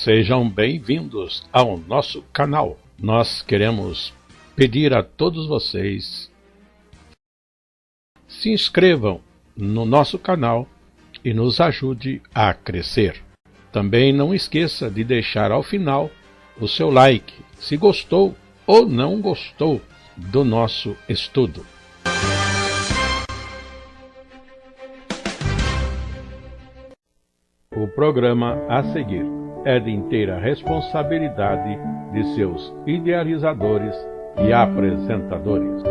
Sejam bem-vindos ao nosso canal. Nós queremos pedir a todos vocês se inscrevam no nosso canal e nos ajude a crescer. Também não esqueça de deixar ao final o seu like, se gostou ou não gostou do nosso estudo. O programa a seguir é de inteira responsabilidade de seus idealizadores e apresentadores.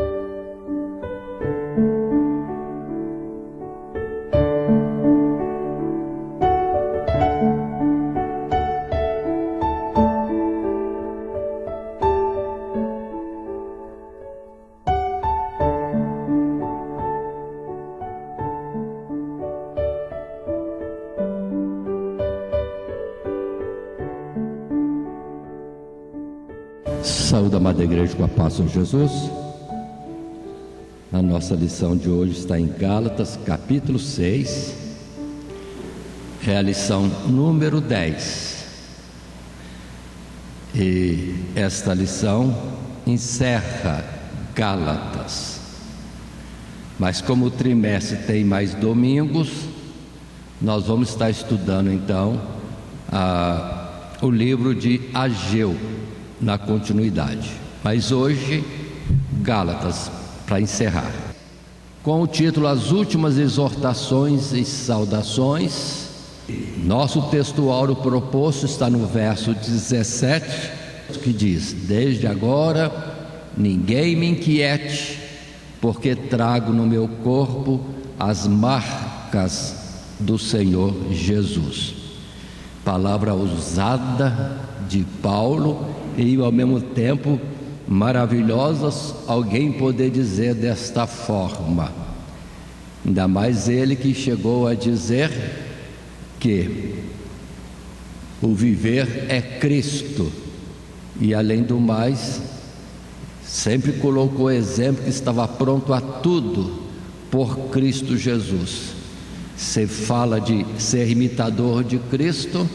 Saúde, amada igreja, com a paz de Jesus. A nossa lição de hoje está em Gálatas, capítulo 6, lição número 10. E esta lição encerra Gálatas. Mas como o trimestre tem mais domingos, nós vamos estar estudando então o livro de Ageu, na continuidade. Mas hoje, Gálatas, para encerrar, com o título As Últimas Exortações e Saudações. Nosso textuário proposto está no verso 17, que diz: Desde agora ninguém me inquiete, porque trago no meu corpo as marcas do Senhor Jesus. Palavra ousada de Paulo, e ao mesmo tempo maravilhosas, alguém poder dizer desta forma. Ainda mais ele que chegou a dizer que o viver é Cristo, e além do mais, sempre colocou o exemplo que estava pronto a tudo por Cristo Jesus. Se fala de ser imitador de Cristo,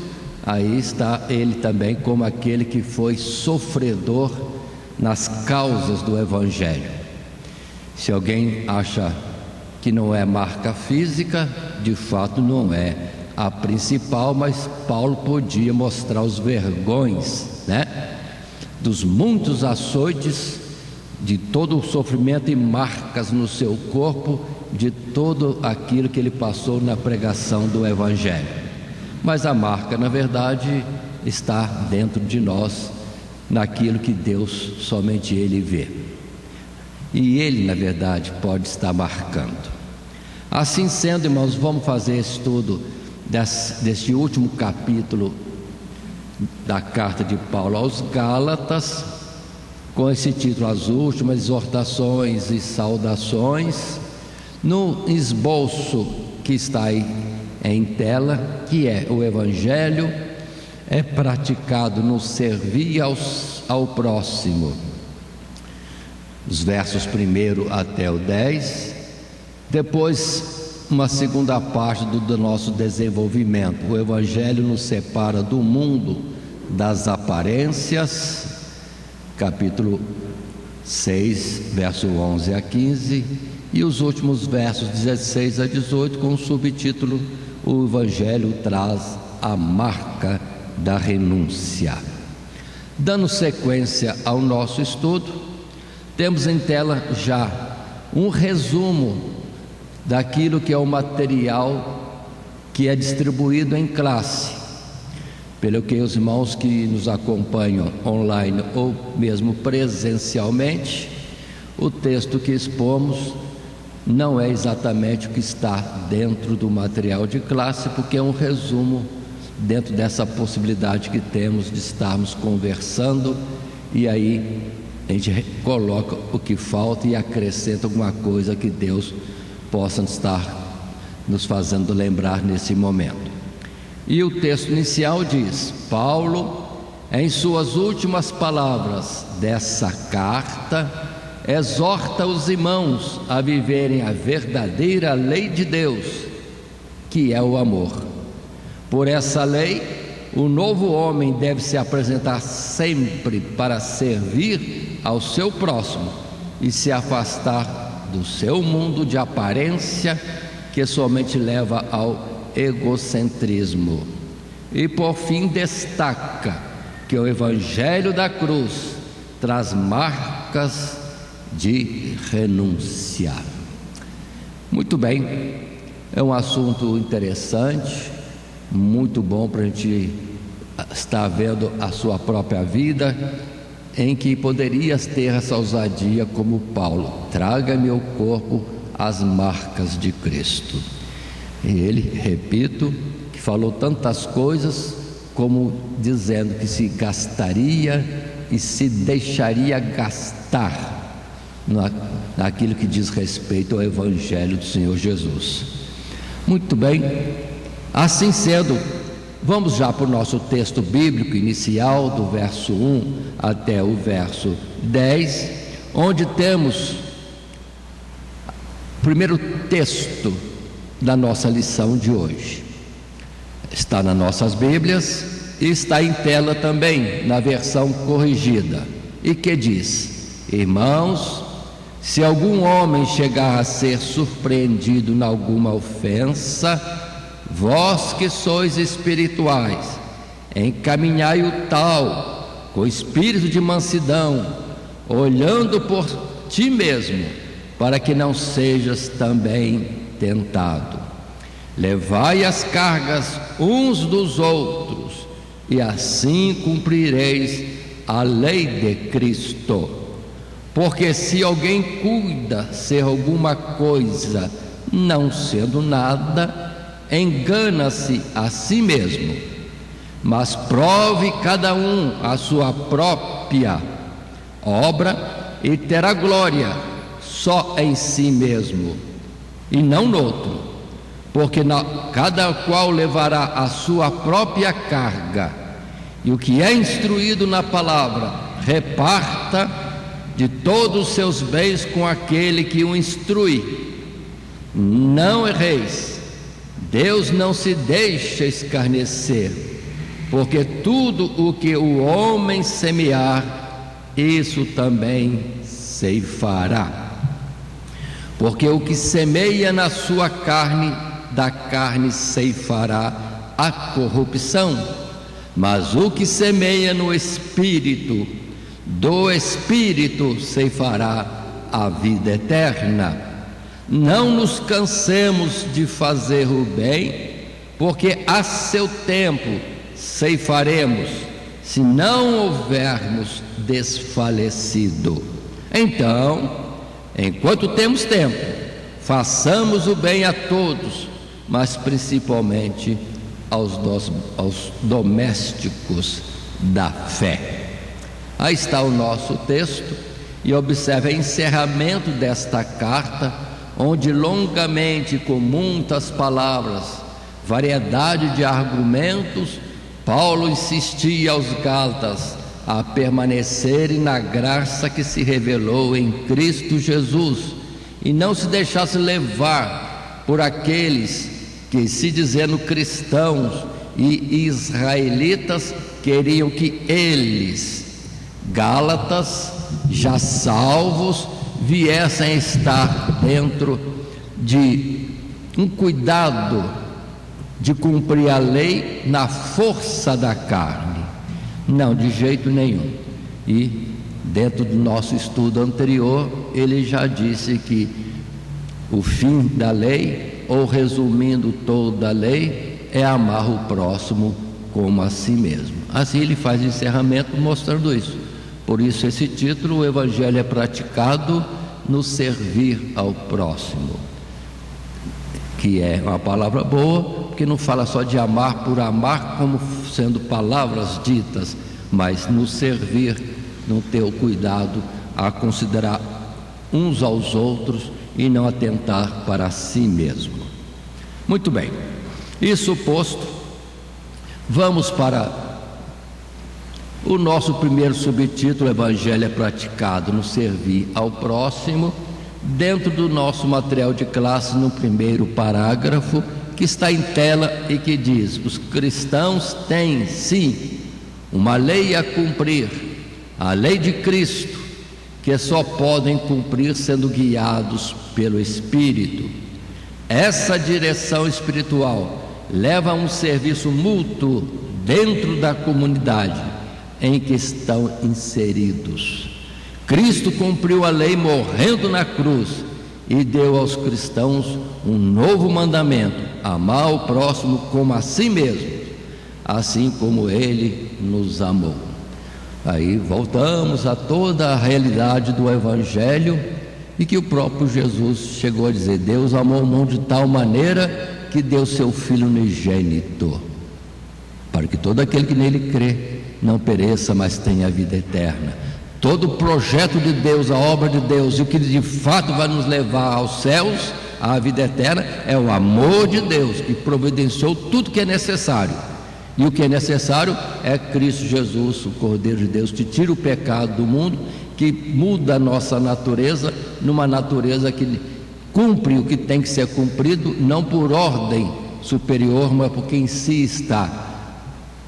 aí está ele também como aquele que foi sofredor nas causas do Evangelho. Se alguém acha que não é marca física, de fato não é a principal, mas Paulo podia mostrar os vergões, dos muitos açoites, de todo o sofrimento e marcas no seu corpo, de todo aquilo que ele passou na pregação do Evangelho. Mas a marca, na verdade, está dentro de nós, naquilo que Deus, somente Ele vê. E Ele, na verdade, pode estar marcando. Assim sendo, irmãos, vamos fazer estudo deste último capítulo da carta de Paulo aos Gálatas, com esse título, As Últimas Exortações e Saudações, no esboço que está aí em tela, que é: o Evangelho é praticado no servir ao próximo. Os versos 1 até o 10. Depois, uma segunda parte do nosso desenvolvimento. O Evangelho nos separa do mundo das aparências, capítulo 6, verso 11 a 15, e os últimos versos 16 a 18, com o subtítulo: O Evangelho traz a marca da renúncia. Dando sequência ao nosso estudo, temos em tela já um resumo daquilo que é o material que é distribuído em classe. Pelo que os irmãos que nos acompanham online ou mesmo presencialmente, o texto que expomos não é exatamente o que está dentro do material de classe, porque é um resumo dentro dessa possibilidade que temos de estarmos conversando, e aí a gente coloca o que falta e acrescenta alguma coisa que Deus possa estar nos fazendo lembrar nesse momento. E o texto inicial diz: Paulo, em suas últimas palavras dessa carta, exorta os irmãos a viverem a verdadeira lei de Deus, que é o amor. Por essa lei, o novo homem deve se apresentar sempre para servir ao seu próximo e se afastar do seu mundo de aparência, que somente leva ao egocentrismo. E por fim destaca que o Evangelho da Cruz traz marcas de renúncia. Muito bem, é um assunto interessante, muito bom para a gente estar vendo a sua própria vida, em que poderias ter essa ousadia como Paulo: traga-me ao corpo as marcas de Cristo. E ele, repito, que falou tantas coisas, como dizendo que se gastaria e se deixaria gastar naquilo que diz respeito ao Evangelho do Senhor Jesus. Muito bem, assim sendo, vamos já para o nosso texto bíblico inicial, do verso 1 até o verso 10, onde temos o primeiro texto da nossa lição de hoje. Está nas nossas Bíblias e está em tela também, na versão corrigida, e que diz: irmãos, se algum homem chegar a ser surpreendido em alguma ofensa, vós que sois espirituais, encaminhai o tal com espírito de mansidão, olhando por ti mesmo, para que não sejas também tentado. Levai as cargas uns dos outros, e assim cumprireis a lei de Cristo. Porque se alguém cuida ser alguma coisa, não sendo nada, engana-se a si mesmo. Mas prove cada um a sua própria obra e terá glória só em si mesmo e não no outro, porque cada qual levará a sua própria carga. E o que é instruído na palavra, reparta de todos os seus bens com aquele que o instrui. Não erreis, Deus não se deixa escarnecer, porque tudo o que o homem semear, isso também ceifará. Porque o que semeia na sua carne, da carne ceifará a corrupção, mas o que semeia no Espírito, do Espírito ceifará a vida eterna. Não nos cansemos de fazer o bem, porque a seu tempo ceifaremos, se não houvermos desfalecido. Então, enquanto temos tempo, façamos o bem a todos, mas principalmente aos domésticos da fé. Aí está o nosso texto, e observe o encerramento desta carta, onde longamente, com muitas palavras, variedade de argumentos, Paulo insistia aos Gálatas a permanecerem na graça que se revelou em Cristo Jesus, e não se deixasse levar por aqueles que, se dizendo cristãos e israelitas, queriam que eles, Gálatas, já salvos, viessem a estar dentro de um cuidado de cumprir a lei na força da carne. Não, de jeito nenhum. E dentro do nosso estudo anterior, ele já disse que o fim da lei, ou resumindo toda a lei, é amar o próximo como a si mesmo. Assim ele faz encerramento mostrando isso. Por isso esse título: o Evangelho é praticado no servir ao próximo, que é uma palavra boa, porque não fala só de amar por amar, como sendo palavras ditas, mas no servir, não ter o cuidado a considerar uns aos outros e não atentar para si mesmo. Muito bem, isso posto, vamos para o nosso primeiro subtítulo: Evangelho é praticado no servir ao próximo. Dentro do nosso material de classe, no primeiro parágrafo, que está em tela e que diz: os cristãos têm sim uma lei a cumprir, a lei de Cristo, que só podem cumprir sendo guiados pelo Espírito. Essa direção espiritual leva a um serviço mútuo dentro da comunidade em que estão inseridos. Cristo cumpriu a lei morrendo na cruz e deu aos cristãos um novo mandamento: amar o próximo como a si mesmo, assim como Ele nos amou. Aí voltamos a toda a realidade do Evangelho, e que o próprio Jesus chegou a dizer: Deus amou o mundo de tal maneira que deu seu Filho unigênito, para que todo aquele que nele crê não pereça, mas tenha a vida eterna. Todo o projeto de Deus, a obra de Deus, e o que de fato vai nos levar aos céus, à vida eterna, é o amor de Deus, que providenciou tudo que é necessário. E o que é necessário é Cristo Jesus, o Cordeiro de Deus, que tira o pecado do mundo, que muda a nossa natureza numa natureza que cumpre o que tem que ser cumprido, não por ordem superior, mas porque em si está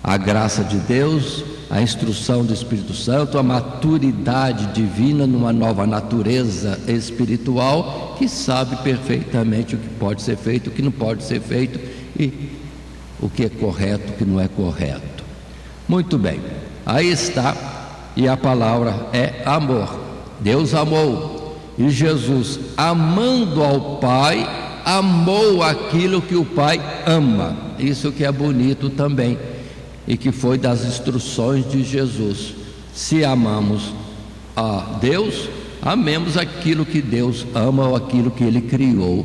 a graça de Deus, a instrução do Espírito Santo, a maturidade divina numa nova natureza espiritual, que sabe perfeitamente o que pode ser feito, o que não pode ser feito, e o que é correto, o que não é correto. Muito bem, aí está, e a palavra é amor. Deus amou, e Jesus, amando ao Pai, amou aquilo que o Pai ama. Isso que é bonito também, e que foi das instruções de Jesus: se amamos a Deus, amemos aquilo que Deus ama, ou aquilo que Ele criou.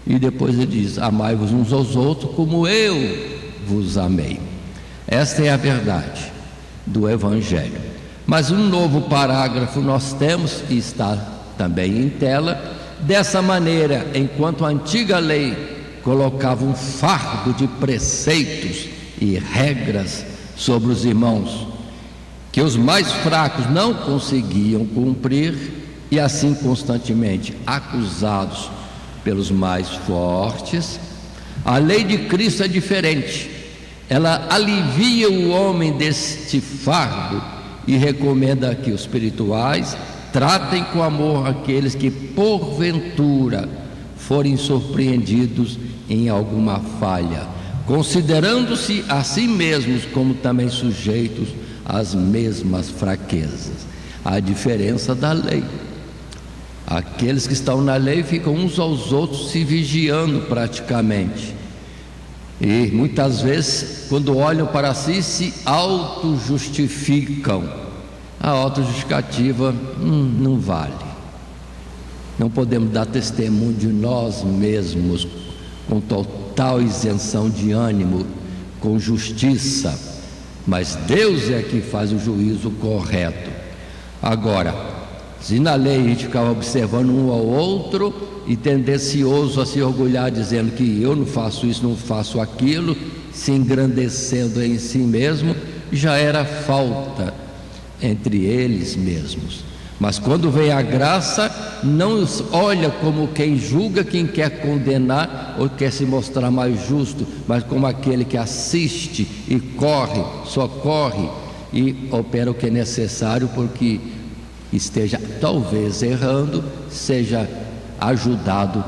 E depois ele diz: amai-vos uns aos outros como eu vos amei. Esta é a verdade do Evangelho. Mas um novo parágrafo nós temos, e está também em tela. Dessa maneira, enquanto a antiga lei colocava um fardo de preceitos e regras sobre os irmãos, que os mais fracos não conseguiam cumprir, e assim constantemente acusados pelos mais fortes, a lei de Cristo é diferente. Ela alivia o homem deste fardo e recomenda que os espirituais tratem com amor aqueles que porventura forem surpreendidos em alguma falha, considerando-se a si mesmos como também sujeitos às mesmas fraquezas. A diferença da lei: aqueles que estão na lei ficam uns aos outros se vigiando praticamente, e muitas vezes, quando olham para si, se auto-justificam. A autojustificativa não vale. Não podemos dar testemunho de nós mesmos com total isenção de ânimo, com justiça, mas Deus é que faz o juízo correto. Agora, se na lei a gente ficava observando um ao outro e tendencioso a se orgulhar, dizendo que eu não faço isso, não faço aquilo, se engrandecendo em si mesmo, já era falta entre eles mesmos. Mas quando vem a graça, não os olha como quem julga, quem quer condenar ou quer se mostrar mais justo, mas como aquele que assiste e corre, socorre e opera o que é necessário, porque esteja talvez errando, seja ajudado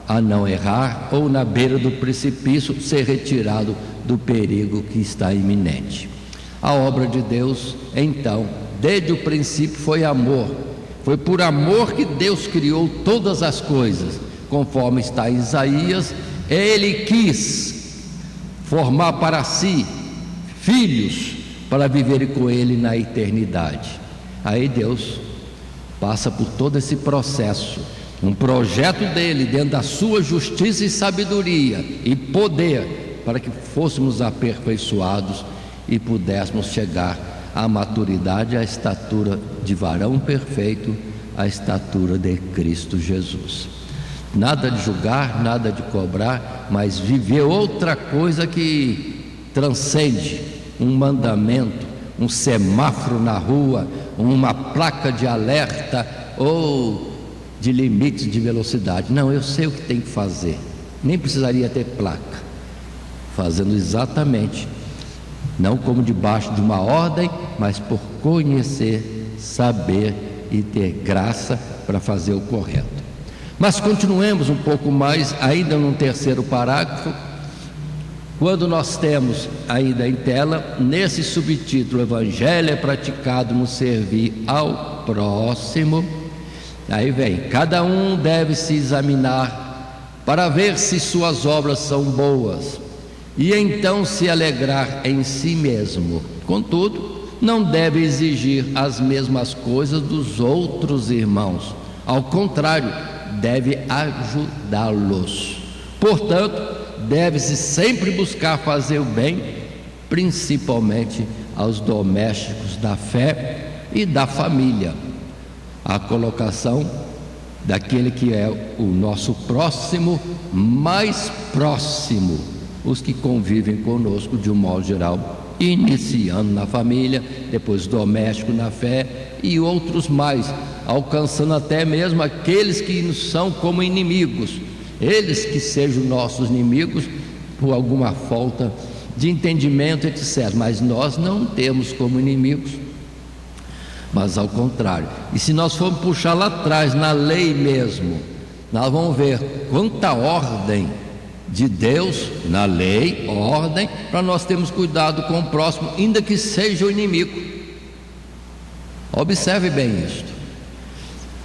a não errar, ou na beira do precipício ser retirado do perigo que está iminente. A obra de Deus, então, desde o princípio foi amor. Foi por amor que Deus criou todas as coisas, conforme está em Isaías. Ele quis formar para si filhos para viverem com Ele na eternidade. Aí Deus passa por todo esse processo, um projeto dele dentro da sua justiça e sabedoria e poder, para que fôssemos aperfeiçoados e pudéssemos chegar à maturidade, à estatura de varão perfeito, à estatura de Cristo Jesus. Nada de julgar, nada de cobrar, mas viver outra coisa que transcende um mandamento, um semáforo na rua, uma placa de alerta ou de limites de velocidade. Não, eu sei o que tem que fazer. nem precisaria ter placa, fazendo exatamente, não como debaixo de uma ordem, mas por conhecer, saber e ter graça para fazer o correto. Mas continuemos um pouco mais, ainda no terceiro parágrafo, quando nós temos ainda em tela, nesse subtítulo, o Evangelho é praticado no servir ao próximo. Aí vem: cada um deve se examinar para ver se suas obras são boas, e então se alegrar em si mesmo. Contudo, não deve exigir as mesmas coisas dos outros irmãos. Ao contrário, deve ajudá-los. Portanto, deve-se sempre buscar fazer o bem, principalmente aos domésticos da fé e da família. A colocação daquele que é o nosso próximo, mais próximo, os que convivem conosco de um modo geral, iniciando na família, depois doméstico na fé e outros mais, alcançando até mesmo aqueles que nos são como inimigos, eles que sejam nossos inimigos por alguma falta de entendimento, etc. Mas nós não temos como inimigos, mas ao contrário. E se nós formos puxar lá atrás, na lei mesmo, nós vamos ver quanta ordem de Deus na lei, ordem, para nós termos cuidado com o próximo, ainda que seja o inimigo. Observe bem isto.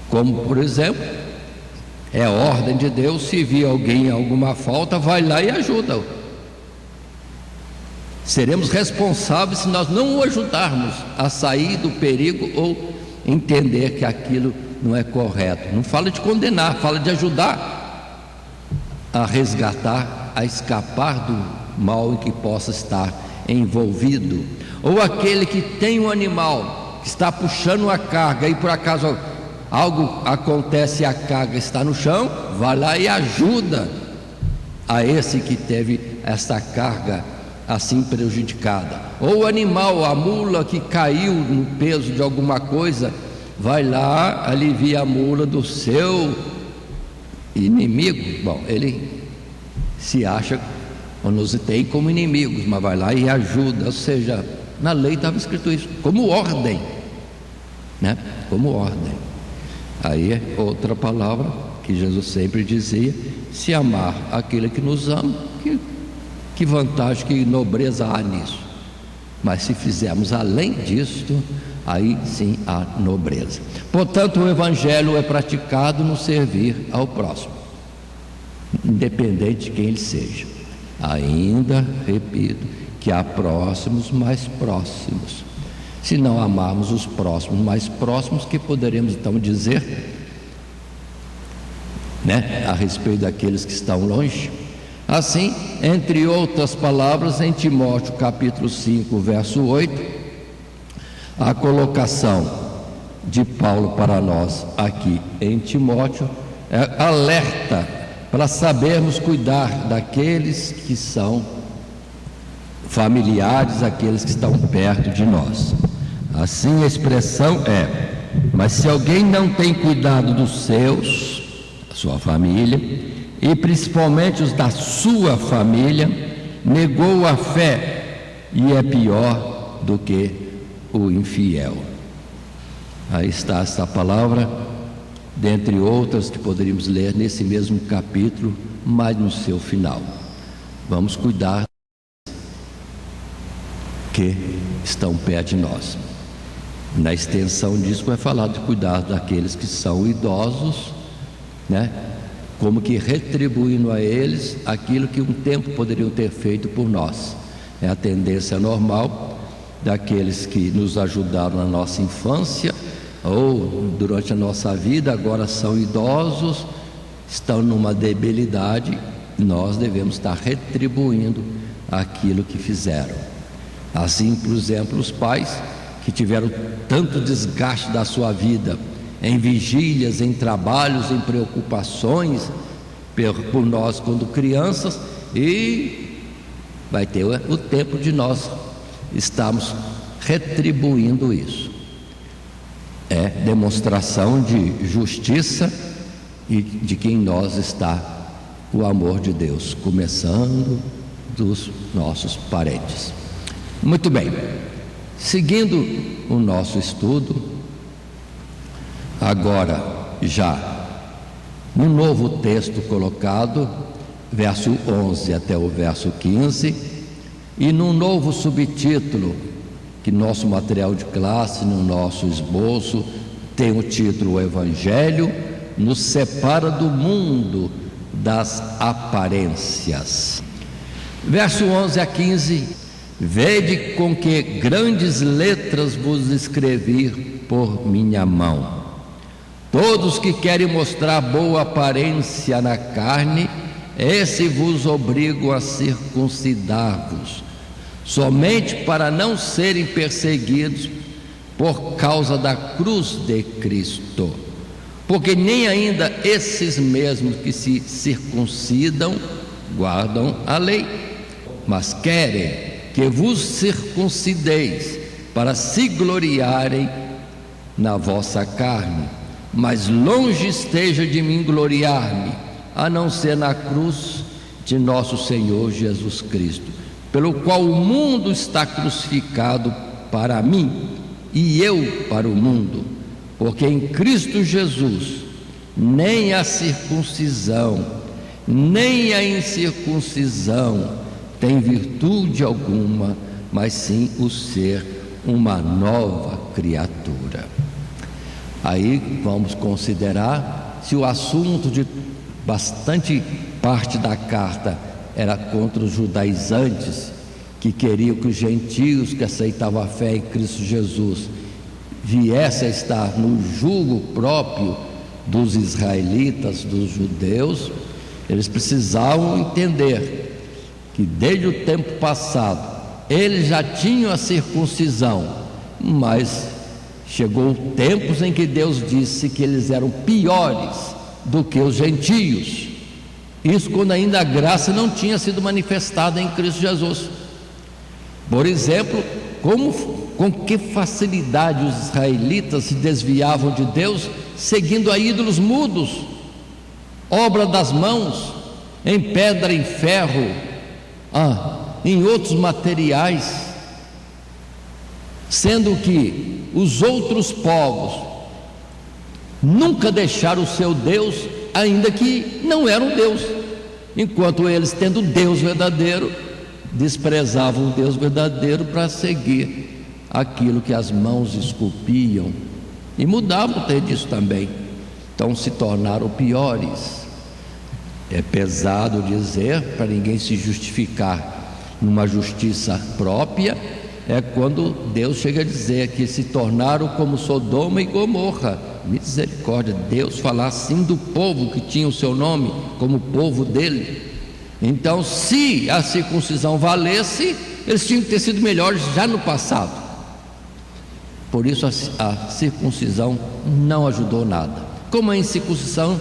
Como, por exemplo, é a ordem de Deus, se vir alguém em alguma falta, vai lá e ajuda-o. Seremos responsáveis se nós não o ajudarmos a sair do perigo ou entender que aquilo não é correto. Não fala de condenar, fala de ajudar a resgatar, a escapar do mal em que possa estar envolvido. Ou aquele que tem um animal que está puxando a carga e por acaso algo acontece e a carga está no chão, vai lá e ajuda a esse que teve essa carga assim prejudicada. Ou o animal, a mula que caiu no peso de alguma coisa, vai lá, alivia a mula do seu inimigo. Bom, ele se acha, ou nos tem como inimigos, mas vai lá e ajuda. Ou seja, na lei estava escrito isso, como ordem, né? Como ordem. Aí é outra palavra que Jesus sempre dizia: se amar aquele que nos ama, que vantagem, que nobreza há nisso? Mas se fizermos além disto, aí sim há nobreza. Portanto, o Evangelho é praticado no servir ao próximo, independente de quem ele seja. Ainda repito que há próximos mais próximos. Se não amarmos os próximos mais próximos, que poderemos então dizer, né, a respeito daqueles que estão longe? Assim, entre outras palavras, em Timóteo capítulo 5, verso 8, a colocação de Paulo para nós aqui em Timóteo é alerta para sabermos cuidar daqueles que são familiares, aqueles que estão perto de nós. Assim a expressão é: mas se alguém não tem cuidado dos seus, da sua família, e principalmente os da sua família, negou a fé e é pior do que o infiel. Aí está essa palavra, dentre outras que poderíamos ler nesse mesmo capítulo, mas no seu final. Vamos cuidar que estão perto de nós. Na extensão disso vai falar de cuidar daqueles que são idosos, né? Como que retribuindo a eles aquilo que um tempo poderiam ter feito por nós. É a tendência normal daqueles que nos ajudaram na nossa infância ou durante a nossa vida, agora são idosos, estão numa debilidade. Nós devemos estar retribuindo aquilo que fizeram. Assim, por exemplo, os pais que tiveram tanto desgaste da sua vida em vigílias, em trabalhos, em preocupações por nós quando crianças, e vai ter o tempo de nós estarmos retribuindo isso. É demonstração de justiça e de quem nós está o amor de Deus, começando dos nossos parentes. Muito bem, seguindo o nosso estudo, agora já no novo texto colocado, verso 11 até o verso 15, e num novo subtítulo, que nosso material de classe, no nosso esboço, tem o título: O Evangelho nos separa do mundo das aparências. Verso 11 a 15: Vede com que grandes letras vos escrevi por minha mão. Todos que querem mostrar boa aparência na carne, esse vos obrigo a circuncidar-vos, somente para não serem perseguidos por causa da cruz de Cristo. Porque nem ainda esses mesmos que se circuncidam guardam a lei, mas querem que vos circuncideis para se gloriarem na vossa carne. Mas longe esteja de mim gloriar-me, a não ser na cruz de nosso Senhor Jesus Cristo, pelo qual o mundo está crucificado para mim e eu para o mundo. Porque em Cristo Jesus nem a circuncisão nem a incircuncisão tem virtude alguma, mas sim o ser uma nova criatura. Aí vamos considerar se o assunto de bastante parte da carta era contra os judaizantes, que queriam que os gentios que aceitavam a fé em Cristo Jesus viessem a estar no jugo próprio dos israelitas, dos judeus. Eles precisavam entender que desde o tempo passado eles já tinham a circuncisão, mas chegou tempos em que Deus disse que eles eram piores do que os gentios. Isso quando ainda a graça não tinha sido manifestada em Cristo Jesus. Por exemplo, com que facilidade os israelitas se desviavam de Deus, seguindo a ídolos mudos, obra das mãos, em pedra, em ferro, em outros materiais, sendo que os outros povos nunca deixaram o seu Deus, ainda que não era um Deus, enquanto eles, tendo Deus verdadeiro, desprezavam o Deus verdadeiro para seguir aquilo que as mãos esculpiam, e mudavam até disso também. Então se tornaram piores. É pesado dizer, para ninguém se justificar numa justiça própria, é quando Deus chega a dizer que se tornaram como Sodoma e Gomorra. Misericórdia, Deus falar assim do povo que tinha o seu nome como povo dele. Então, se a circuncisão valesse, eles tinham que ter sido melhores já no passado. Por isso a circuncisão não ajudou nada, como a incircuncisão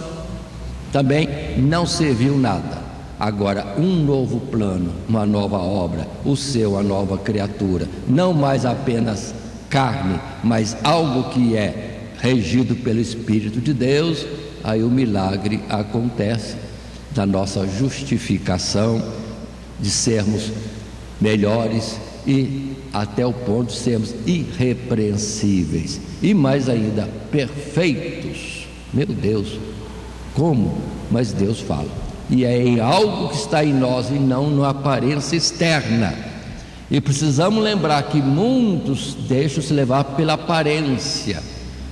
também não serviu nada. Agora, um novo plano, uma nova obra, o seu, a nova criatura, não mais apenas carne, mas algo que é regido pelo Espírito de Deus. Aí o milagre acontece da nossa justificação, de sermos melhores e até o ponto de sermos irrepreensíveis e mais ainda perfeitos. Meu Deus, como? Mas Deus fala, e é em algo que está em nós e não na aparência externa. E precisamos lembrar que muitos deixam-se levar pela aparência.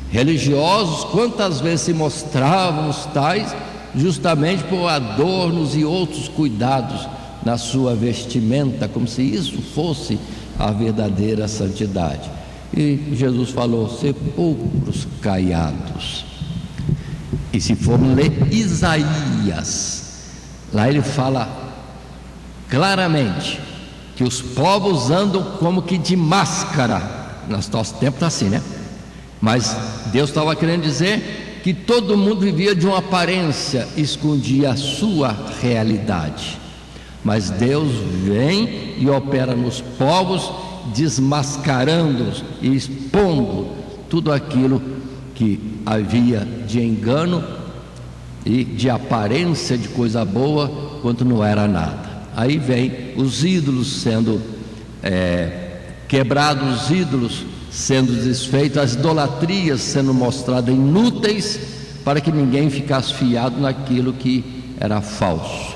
Religiosos quantas vezes se mostravam os tais, justamente por adornos e outros cuidados na sua vestimenta, como se isso fosse a verdadeira santidade. E Jesus falou: sepulcros caiados. E se formos ler Isaías, lá ele fala claramente que os povos andam como que de máscara. Nosso tempo está assim, né? Mas Deus estava querendo dizer que todo mundo vivia de uma aparência, escondia a sua realidade. Mas Deus vem e opera nos povos, desmascarando-os e expondo tudo aquilo que havia de engano e de aparência de coisa boa, quanto não era nada. Aí vem os ídolos sendo quebrados, os ídolos sendo desfeitos, as idolatrias sendo mostradas inúteis, para que ninguém ficasse fiado naquilo que era falso.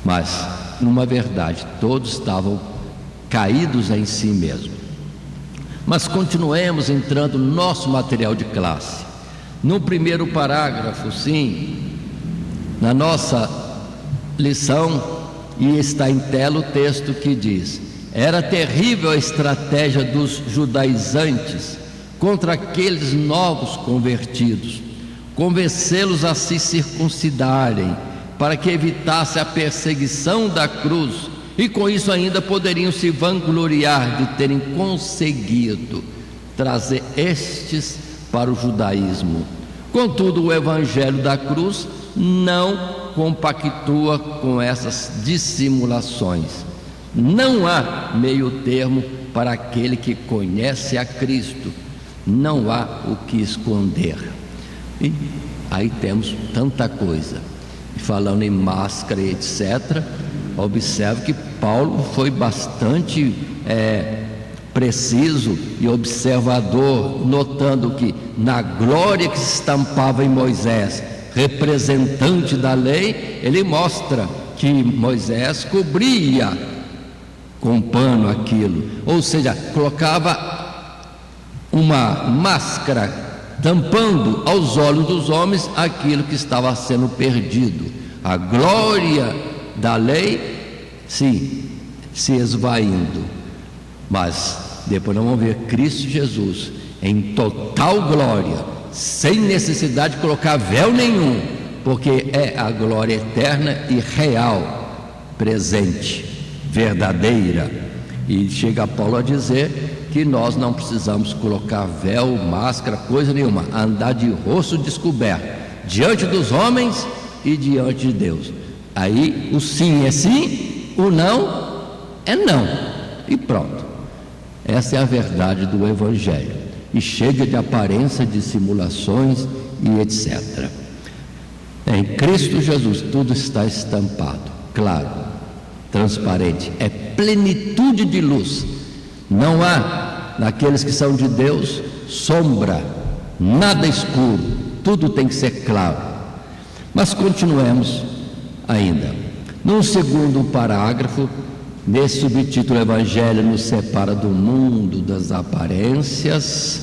Mas, numa verdade, todos estavam caídos em si mesmo. Mas continuemos entrando no nosso material de classe. No primeiro parágrafo, sim, na nossa lição, e está em tela o texto que diz: era terrível a estratégia dos judaizantes contra aqueles novos convertidos, convencê-los a se circuncidarem, para que evitasse a perseguição da cruz, e com isso ainda poderiam se vangloriar de terem conseguido trazer estes para o judaísmo. Contudo, o evangelho da cruz não compactua com essas dissimulações. Não há meio termo para aquele que conhece a Cristo. Não há o que esconder. E aí temos tanta coisa. Falando em máscara e etc., observe que Paulo foi bastante preciso e observador, notando que na glória que se estampava em Moisés, representante da lei, ele mostra que Moisés cobria com pano aquilo, ou seja, colocava uma máscara tampando aos olhos dos homens aquilo que estava sendo perdido. A glória da lei, sim, se esvaindo, mas depois nós vamos ver Cristo Jesus em total glória, sem necessidade de colocar véu nenhum, porque é a glória eterna e real, presente, verdadeira. E chega Paulo a dizer que nós não precisamos colocar véu, máscara, coisa nenhuma, andar de rosto descoberto diante dos homens e diante de Deus. Aí o sim é sim, o não é não, e pronto. Essa é a verdade do Evangelho, e chega de aparência, de simulações e etc. Em Cristo Jesus tudo está estampado, claro, transparente, é plenitude de luz. Não há naqueles que são de Deus sombra, nada escuro, tudo tem que ser claro. Mas continuemos ainda. No segundo parágrafo, nesse subtítulo, Evangelho nos separa do mundo das aparências,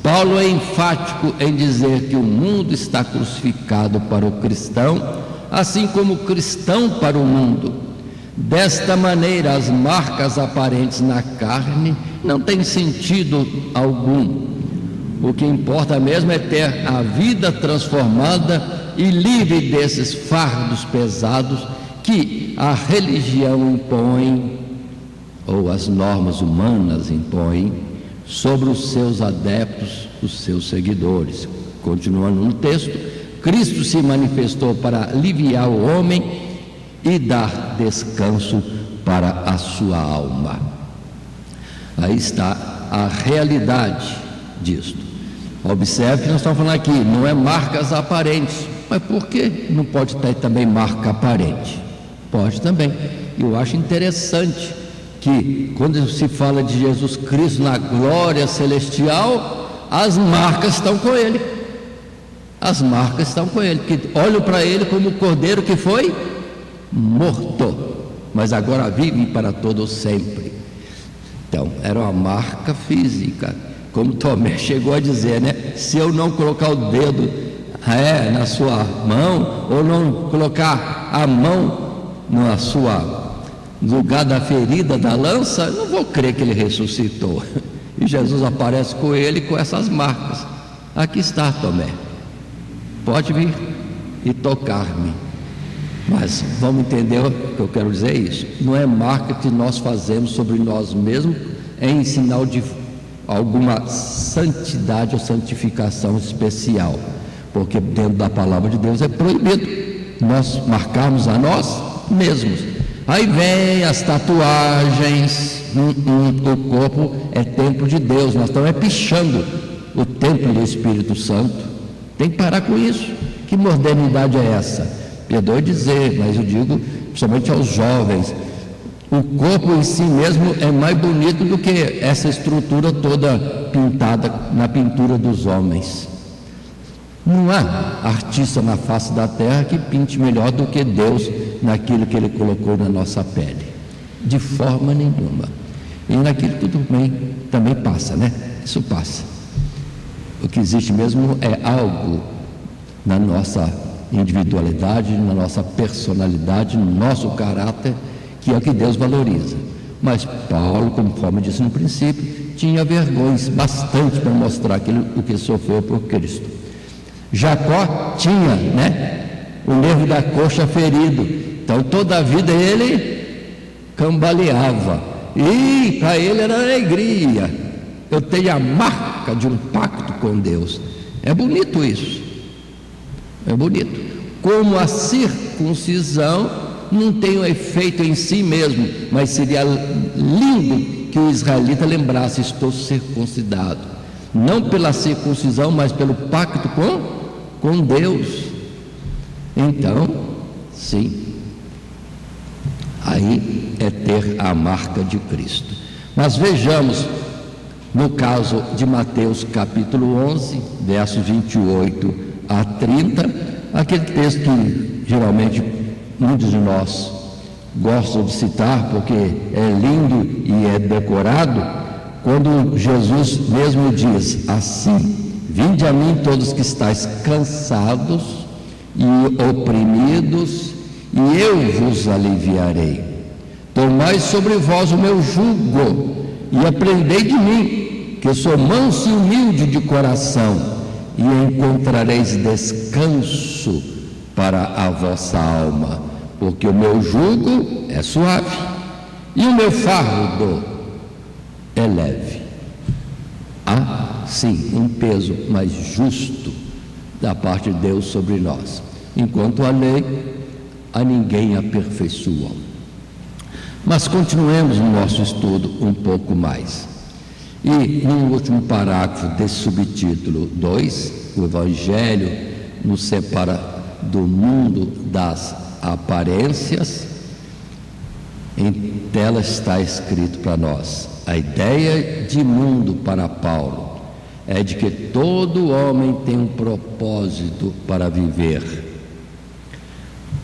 Paulo é enfático em dizer que o mundo está crucificado para o cristão, assim como o cristão para o mundo. Desta maneira, as marcas aparentes na carne não têm sentido algum. O que importa mesmo é ter a vida transformada e livre desses fardos pesados que a religião impõe, ou as normas humanas impõem, sobre os seus adeptos, os seus seguidores. Continuando no texto, Cristo se manifestou para aliviar o homem e dar descanso para a sua alma. Aí está a realidade disto. Observe que nós estamos falando aqui, não é marcas aparentes. Mas por que não pode ter também marca aparente? Pode também. Eu acho interessante que quando se fala de Jesus Cristo na glória celestial, as marcas estão com ele. As marcas estão com ele, que olham para ele como o cordeiro que foi morto, mas agora vive para todo sempre. Então, era uma marca física, como Tomé chegou a dizer, né? Se eu não colocar o dedo na sua mão, ou não colocar a mão na sua lugar da ferida da lança, eu não vou crer que ele ressuscitou. E Jesus aparece com ele com essas marcas. Aqui está, Tomé, pode vir e tocar-me. Mas vamos entender o que eu quero dizer, isso não é marca que nós fazemos sobre nós mesmos em sinal de alguma santidade ou santificação especial, porque dentro da palavra de Deus é proibido nós marcarmos a nós mesmos. Aí vem as tatuagens. O corpo é templo de Deus, nós estamos pichando o templo do Espírito Santo. Tem que parar com isso. Que modernidade é essa? Perdoe dizer, mas eu digo principalmente aos jovens. O corpo em si mesmo é mais bonito do que essa estrutura toda pintada na pintura dos homens. Não há artista na face da terra que pinte melhor do que Deus naquilo que Ele colocou na nossa pele. De forma nenhuma. E naquilo tudo bem, também passa, né? Isso passa. O que existe mesmo é algo na nossa individualidade, na nossa personalidade, no nosso caráter, que é o que Deus valoriza. Mas Paulo, conforme disse no princípio, tinha vergonhas bastante para mostrar aquilo, o que sofreu por Cristo. Jacó tinha, o nervo da coxa ferido, então toda a vida ele cambaleava, e para ele era alegria. Eu tenho a marca de um pacto com Deus. É bonito isso, é bonito. Como a circuncisão não tem um efeito em si mesmo, mas seria lindo que o israelita lembrasse: estou circuncidado, não pela circuncisão, mas pelo pacto com Deus. Então, sim, aí é ter a marca de Cristo. Mas vejamos, no caso de Mateus capítulo 11, versos 28 a 30, aquele texto que geralmente muitos de nós gostam de citar, porque é lindo e é decorado, quando Jesus mesmo diz assim: vinde a mim todos que estáis cansados e oprimidos, e eu vos aliviarei. Tomai sobre vós o meu jugo e aprendei de mim, que sou manso e humilde de coração, e encontrareis descanso para a vossa alma, porque o meu jugo é suave e o meu fardo é leve. Há sim um peso mais justo da parte de Deus sobre nós, enquanto a lei a ninguém aperfeiçoa. Mas continuemos no nosso estudo um pouco mais. E no último parágrafo desse subtítulo 2, o Evangelho nos separa do mundo das aparências. Em tela está escrito para nós: a ideia de mundo para Paulo é de que todo homem tem um propósito para viver.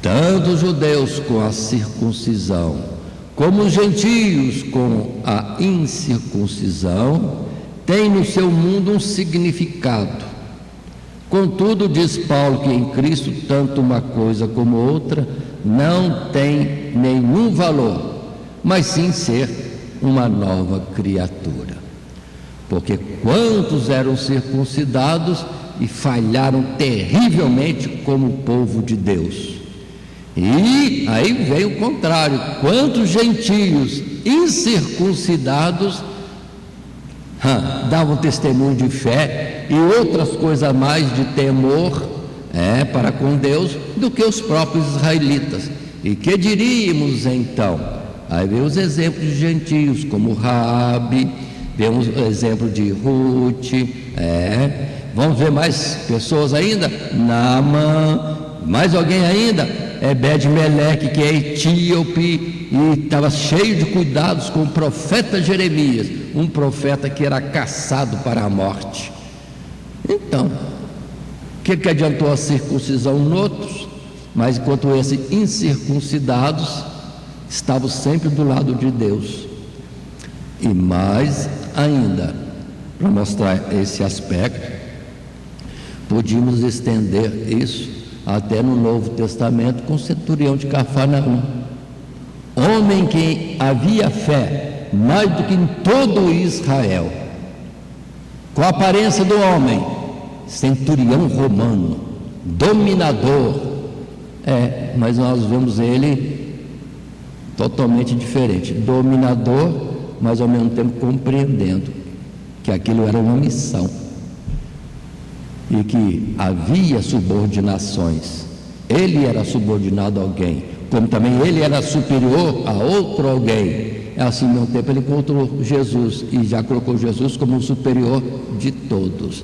Tanto os judeus com a circuncisão, como os gentios com a incircuncisão, têm no seu mundo um significado. Contudo, diz Paulo que em Cristo tanto uma coisa como outra não tem nenhum valor, mas sim ser uma nova criatura. Porque quantos eram circuncidados e falharam terrivelmente como o povo de Deus? E aí vem o contrário: quantos gentios incircuncidados davam testemunho de fé e outras coisas mais de temor para com Deus do que os próprios israelitas. E que diríamos então? Aí vem os exemplos de gentios como Raabe, vemos o exemplo de Ruth, vamos ver mais pessoas ainda? Naamã, mais alguém ainda? Ebed-Meleque, que é etíope e estava cheio de cuidados com o profeta Jeremias, um profeta que era caçado para a morte. Então, o que adiantou a circuncisão noutros? Mas enquanto esses incircuncidados estavam sempre do lado de Deus. E mais ainda, para mostrar esse aspecto, podíamos estender isso até no Novo Testamento com o centurião de Cafarnaum, homem que havia fé mais do que em todo Israel, com a aparência do homem, centurião romano, dominador, mas nós vemos ele totalmente diferente, dominador, mas ao mesmo tempo compreendendo que aquilo era uma missão e que havia subordinações. Ele era subordinado a alguém, como também ele era superior a outro alguém. Assim, ao mesmo tempo, ele encontrou Jesus e já colocou Jesus como o superior de todos.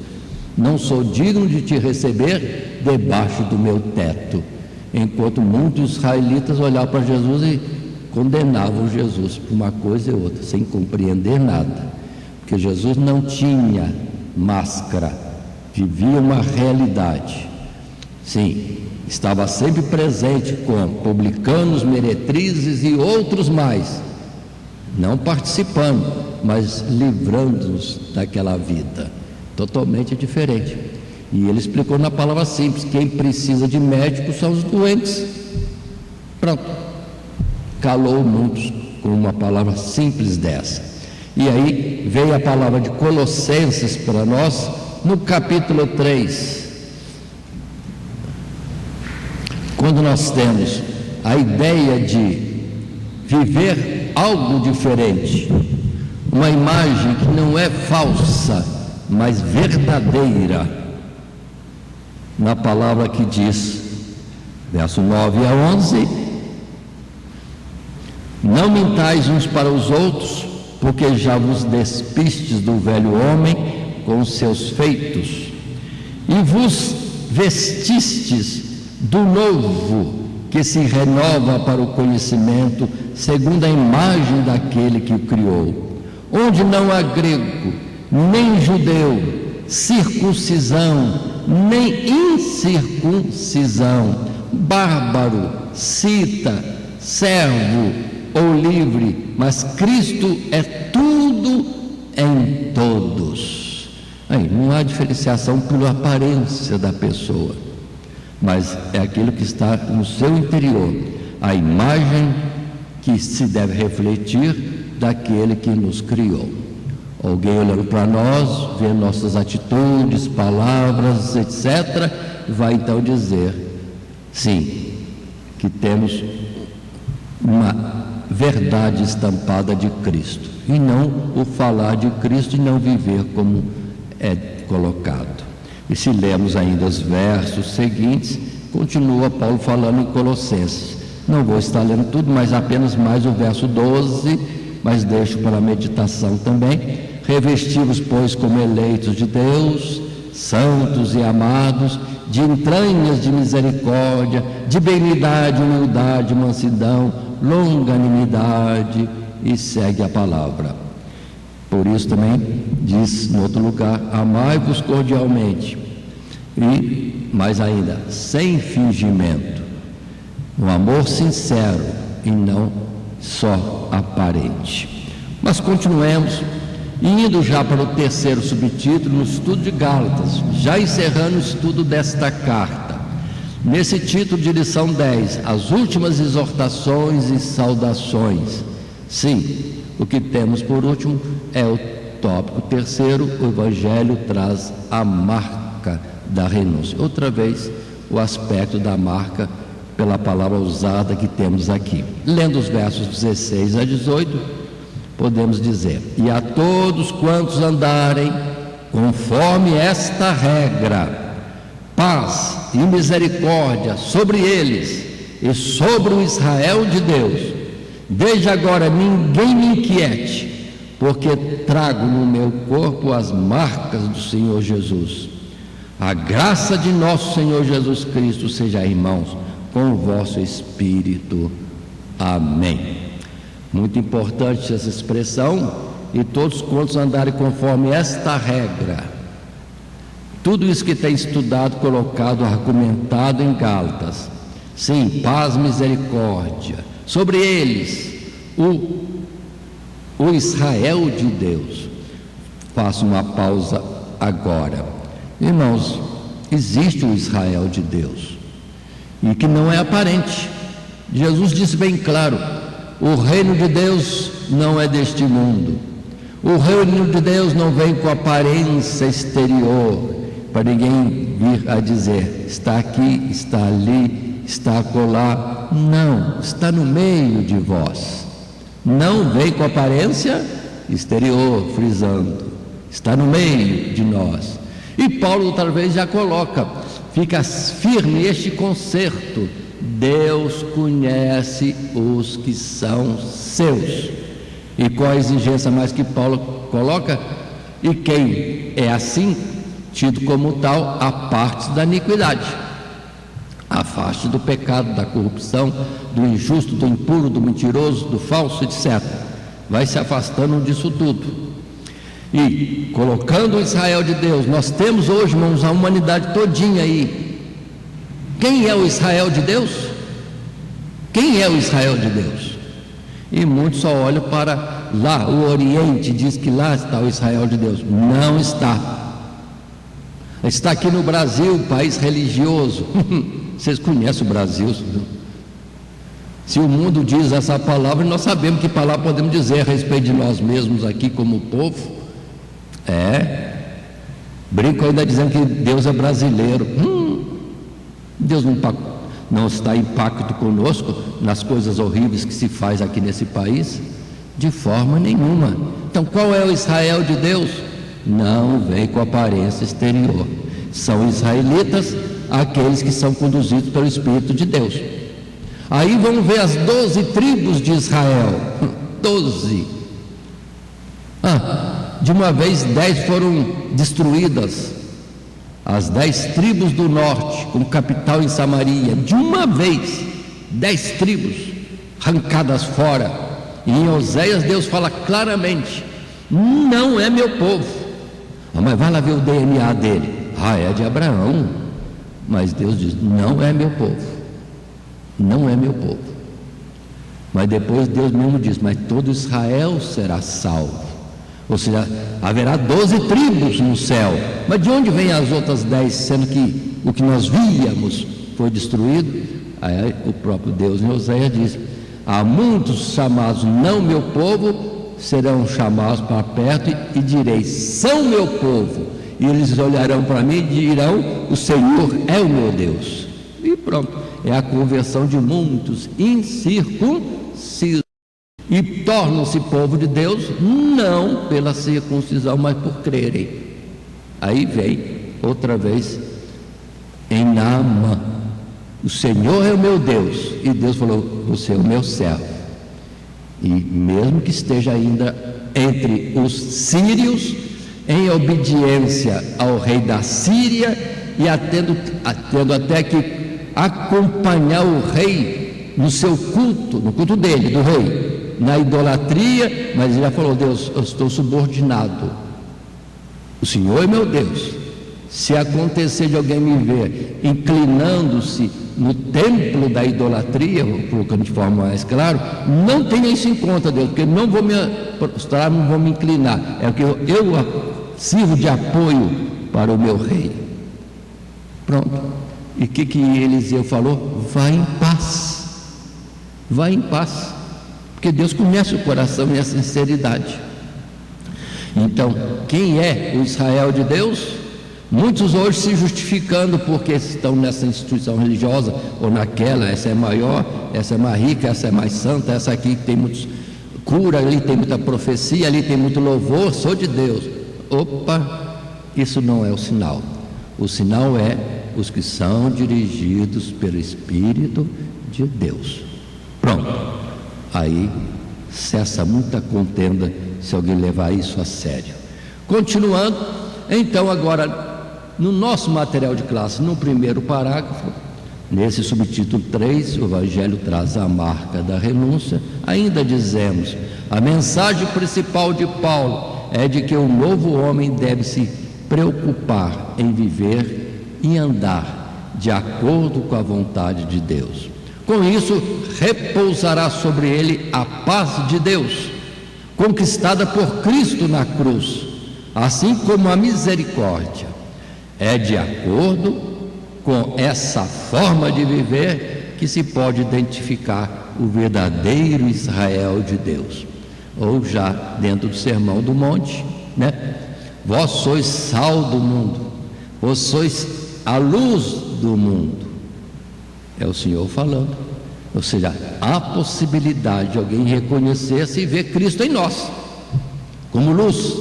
não sou digno de te receber debaixo do meu teto. Enquanto muitos israelitas olhavam para Jesus e condenavam Jesus por uma coisa e outra, sem compreender nada, porque Jesus não tinha máscara, vivia uma realidade. Sim, estava sempre presente com publicanos, meretrizes e outros mais, não participando, mas livrando-nos daquela vida totalmente diferente. E ele explicou na palavra simples: quem precisa de médico são os doentes. Pronto, calou muitos com uma palavra simples dessa. E aí veio a palavra de Colossenses para nós no capítulo 3, quando nós temos a ideia de viver algo diferente, uma imagem que não é falsa, mas verdadeira, na palavra que diz, verso 9 a 11: não mintais uns para os outros, porque já vos despistes do velho homem com os seus feitos, e vos vestistes do novo, que se renova para o conhecimento, segundo a imagem daquele que o criou, onde não há grego, nem judeu, circuncisão, nem incircuncisão, bárbaro, cita, servo ou livre, mas Cristo é tudo em todos. Aí não há diferenciação pela aparência da pessoa, mas é aquilo que está no seu interior, a imagem que se deve refletir daquele que nos criou. Alguém olhando para nós, vendo nossas atitudes, palavras, etc., vai então dizer, sim, que temos uma verdade estampada de Cristo, e não o falar de Cristo e não viver como é colocado. E se lermos ainda os versos seguintes, continua Paulo falando em Colossenses. Não vou estar lendo tudo, mas apenas mais o verso 12, mas deixo para a meditação também. Revesti-vos, pois, como eleitos de Deus, santos e amados, de entranhas de misericórdia, de benignidade, humildade, mansidão, longanimidade, e segue a palavra. Por isso também diz no outro lugar: amai-vos cordialmente, e mais ainda, sem fingimento, um amor sincero e não só aparente. Mas continuemos, indo já para o terceiro subtítulo, no estudo de Gálatas, já encerrando o estudo desta carta. Nesse título de lição 10, as últimas exortações e saudações. Sim, o que temos por último é o tópico terceiro: o Evangelho traz a marca da renúncia. Outra vez, o aspecto da marca pela palavra usada que temos aqui. Lendo os versos 16 a 18, podemos dizer: e a todos quantos andarem conforme esta regra, paz e misericórdia sobre eles e sobre o Israel de Deus. Desde agora ninguém me inquiete, porque trago no meu corpo as marcas do Senhor Jesus. A graça de nosso Senhor Jesus Cristo seja, irmãos, com o vosso espírito. Amém. Muito importante essa expressão: e todos quantos andarem conforme esta regra. Tudo isso que tem estudado, colocado, argumentado em Gálatas. Sim, paz, misericórdia sobre eles, o Israel de Deus. Faço uma pausa agora. Irmãos, existe o Israel de Deus, e que não é aparente. Jesus disse bem claro: o reino de Deus não é deste mundo. O reino de Deus não vem com aparência exterior, para ninguém vir a dizer: está aqui, está ali, está acolá. Não, está no meio de vós. Não vem com aparência exterior, frisando, está no meio de nós. E Paulo outra vez já coloca, fica firme este concerto: Deus conhece os que são seus. E qual a exigência mais que Paulo coloca? E quem é assim, tido como tal, afaste da iniquidade, afaste do pecado, da corrupção, do injusto, do impuro, do mentiroso, do falso, etc. Vai se afastando disso tudo e colocando o Israel de Deus. Nós temos hoje, irmãos, a humanidade todinha aí. Quem é o Israel de Deus? Quem é o Israel de Deus? E muitos só olham para lá, o Oriente, diz que lá está o Israel de Deus. Não está. Está aqui no Brasil, país religioso. Vocês conhecem o Brasil? Se o mundo diz essa palavra, nós sabemos que palavra podemos dizer a respeito de nós mesmos aqui como povo. Brinco ainda dizendo que Deus é brasileiro. Deus não está em pacto conosco nas coisas horríveis que se faz aqui nesse país? De forma nenhuma. Então qual é o Israel de Deus? Não vem com aparência exterior. São israelitas, aqueles que são conduzidos pelo Espírito de Deus. Aí vamos ver as 12 tribos de Israel. 12. De uma vez 10 foram destruídas. As 10 tribos do norte, com capital em Samaria. De uma vez 10 tribos arrancadas fora. E em Oséias Deus fala claramente: não é meu povo. Mas vai lá ver o DNA dele. É de Abraão. Mas Deus diz: não é meu povo. Não é meu povo. Mas depois Deus mesmo diz: mas todo Israel será salvo. Ou seja, haverá 12 tribos no céu. Mas de onde vêm as outras 10, sendo que o que nós víamos foi destruído? Aí o próprio Deus em Oséias diz: há muitos chamados não meu povo, serão chamados para perto e direi: são meu povo. E eles olharão para mim e dirão: o Senhor é o meu Deus. E pronto, é a conversão de muitos incircuncisos. E tornam-se povo de Deus, não pela circuncisão, mas por crerem. Aí vem outra vez em Naamã: o Senhor é o meu Deus. E Deus falou: você é o meu servo. E mesmo que esteja ainda entre os sírios, em obediência ao rei da Síria, e tendo até que acompanhar o rei no seu culto, no culto dele, do rei, na idolatria, mas ele já falou: Deus, eu estou subordinado, o Senhor é meu Deus. Se acontecer de alguém me ver inclinando-se no templo da idolatria, colocando de forma mais clara, não tenha isso em conta, Deus, porque não vou me prostrar, não vou me inclinar. É o que eu sirvo de apoio para o meu rei. Pronto. E o que Eliseu falou? Vá em paz. Vá em paz. Porque Deus conhece o coração e a sinceridade. Então, quem é o Israel de Deus? Muitos hoje se justificando porque estão nessa instituição religiosa ou naquela: essa é maior, essa é mais rica, essa é mais santa, essa aqui tem muitos cura, ali tem muita profecia, ali tem muito louvor, sou de Deus. Opa, isso não é o sinal. O sinal é os que são dirigidos pelo Espírito de Deus. Pronto. Aí cessa muita contenda se alguém levar isso a sério. Continuando, então agora no nosso material de classe, no primeiro parágrafo, nesse subtítulo 3, o Evangelho traz a marca da renúncia. Ainda dizemos: a mensagem principal de Paulo é de que o novo homem deve se preocupar em viver e andar de acordo com a vontade de Deus. Com isso, repousará sobre ele a paz de Deus, conquistada por Cristo na cruz, assim como a misericórdia. É de acordo com essa forma de viver que se pode identificar o verdadeiro Israel de Deus. Ou já dentro do Sermão do Monte, Vós sois sal do mundo, vós sois a luz do mundo. É o Senhor falando. Ou seja, há possibilidade de alguém reconhecer-se e ver Cristo em nós, como luz,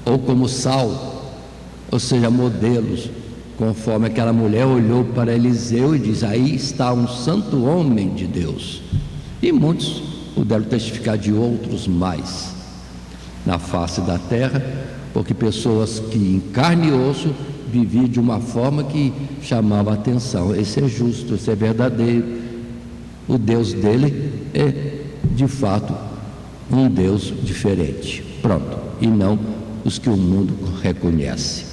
ou como sal, ou seja, modelos, conforme aquela mulher olhou para Eliseu e diz: aí está um santo homem de Deus. E muitos puderam testificar de outros mais na face da terra, porque pessoas que em carne e osso viviam de uma forma que chamava a atenção. Esse é justo, esse é verdadeiro. O Deus dele é de fato um Deus diferente, pronto, e não os que o mundo reconhece.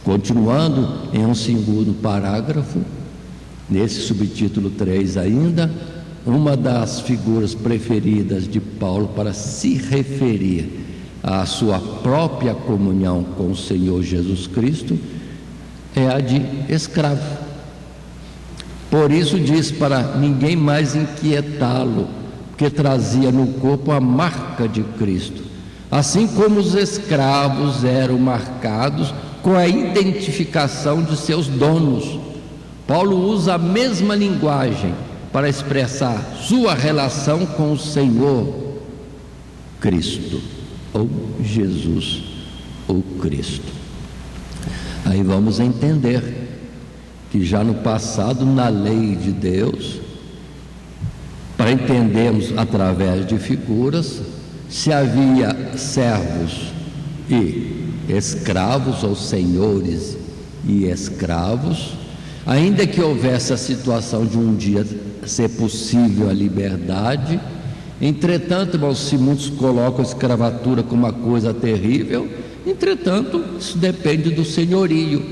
Continuando em um segundo parágrafo, nesse subtítulo 3 ainda, uma das figuras preferidas de Paulo para se referir à sua própria comunhão com o Senhor Jesus Cristo é a de escravo. Por isso diz para ninguém mais inquietá-lo, porque trazia no corpo a marca de Cristo, assim como os escravos eram marcados com a identificação de seus donos. Paulo usa a mesma linguagem para expressar sua relação com o Senhor Cristo, ou Jesus, ou Cristo. Aí vamos entender que já no passado, na lei de Deus, para entendermos através de figuras, se havia servos e escravos, ou senhores e escravos, ainda que houvesse a situação de um dia ser possível a liberdade. Entretanto, irmãos, se muitos colocam a escravatura como uma coisa terrível, entretanto, isso depende do senhorio,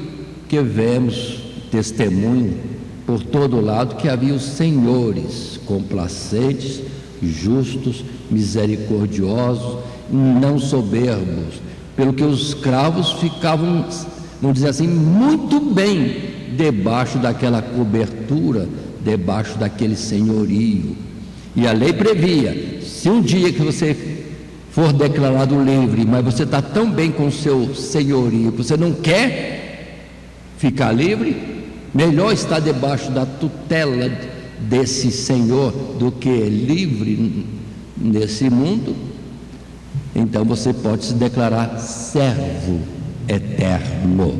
que vemos testemunho por todo lado que havia os senhores complacentes, justos, misericordiosos, não soberbos, pelo que os escravos ficavam, vamos dizer assim, muito bem debaixo daquela cobertura, debaixo daquele senhorio. E a lei previa: se um dia que você for declarado livre, mas você está tão bem com o seu senhorio que você não quer ficar livre, melhor estar debaixo da tutela desse senhor do que livre nesse mundo. Então você pode se declarar servo eterno.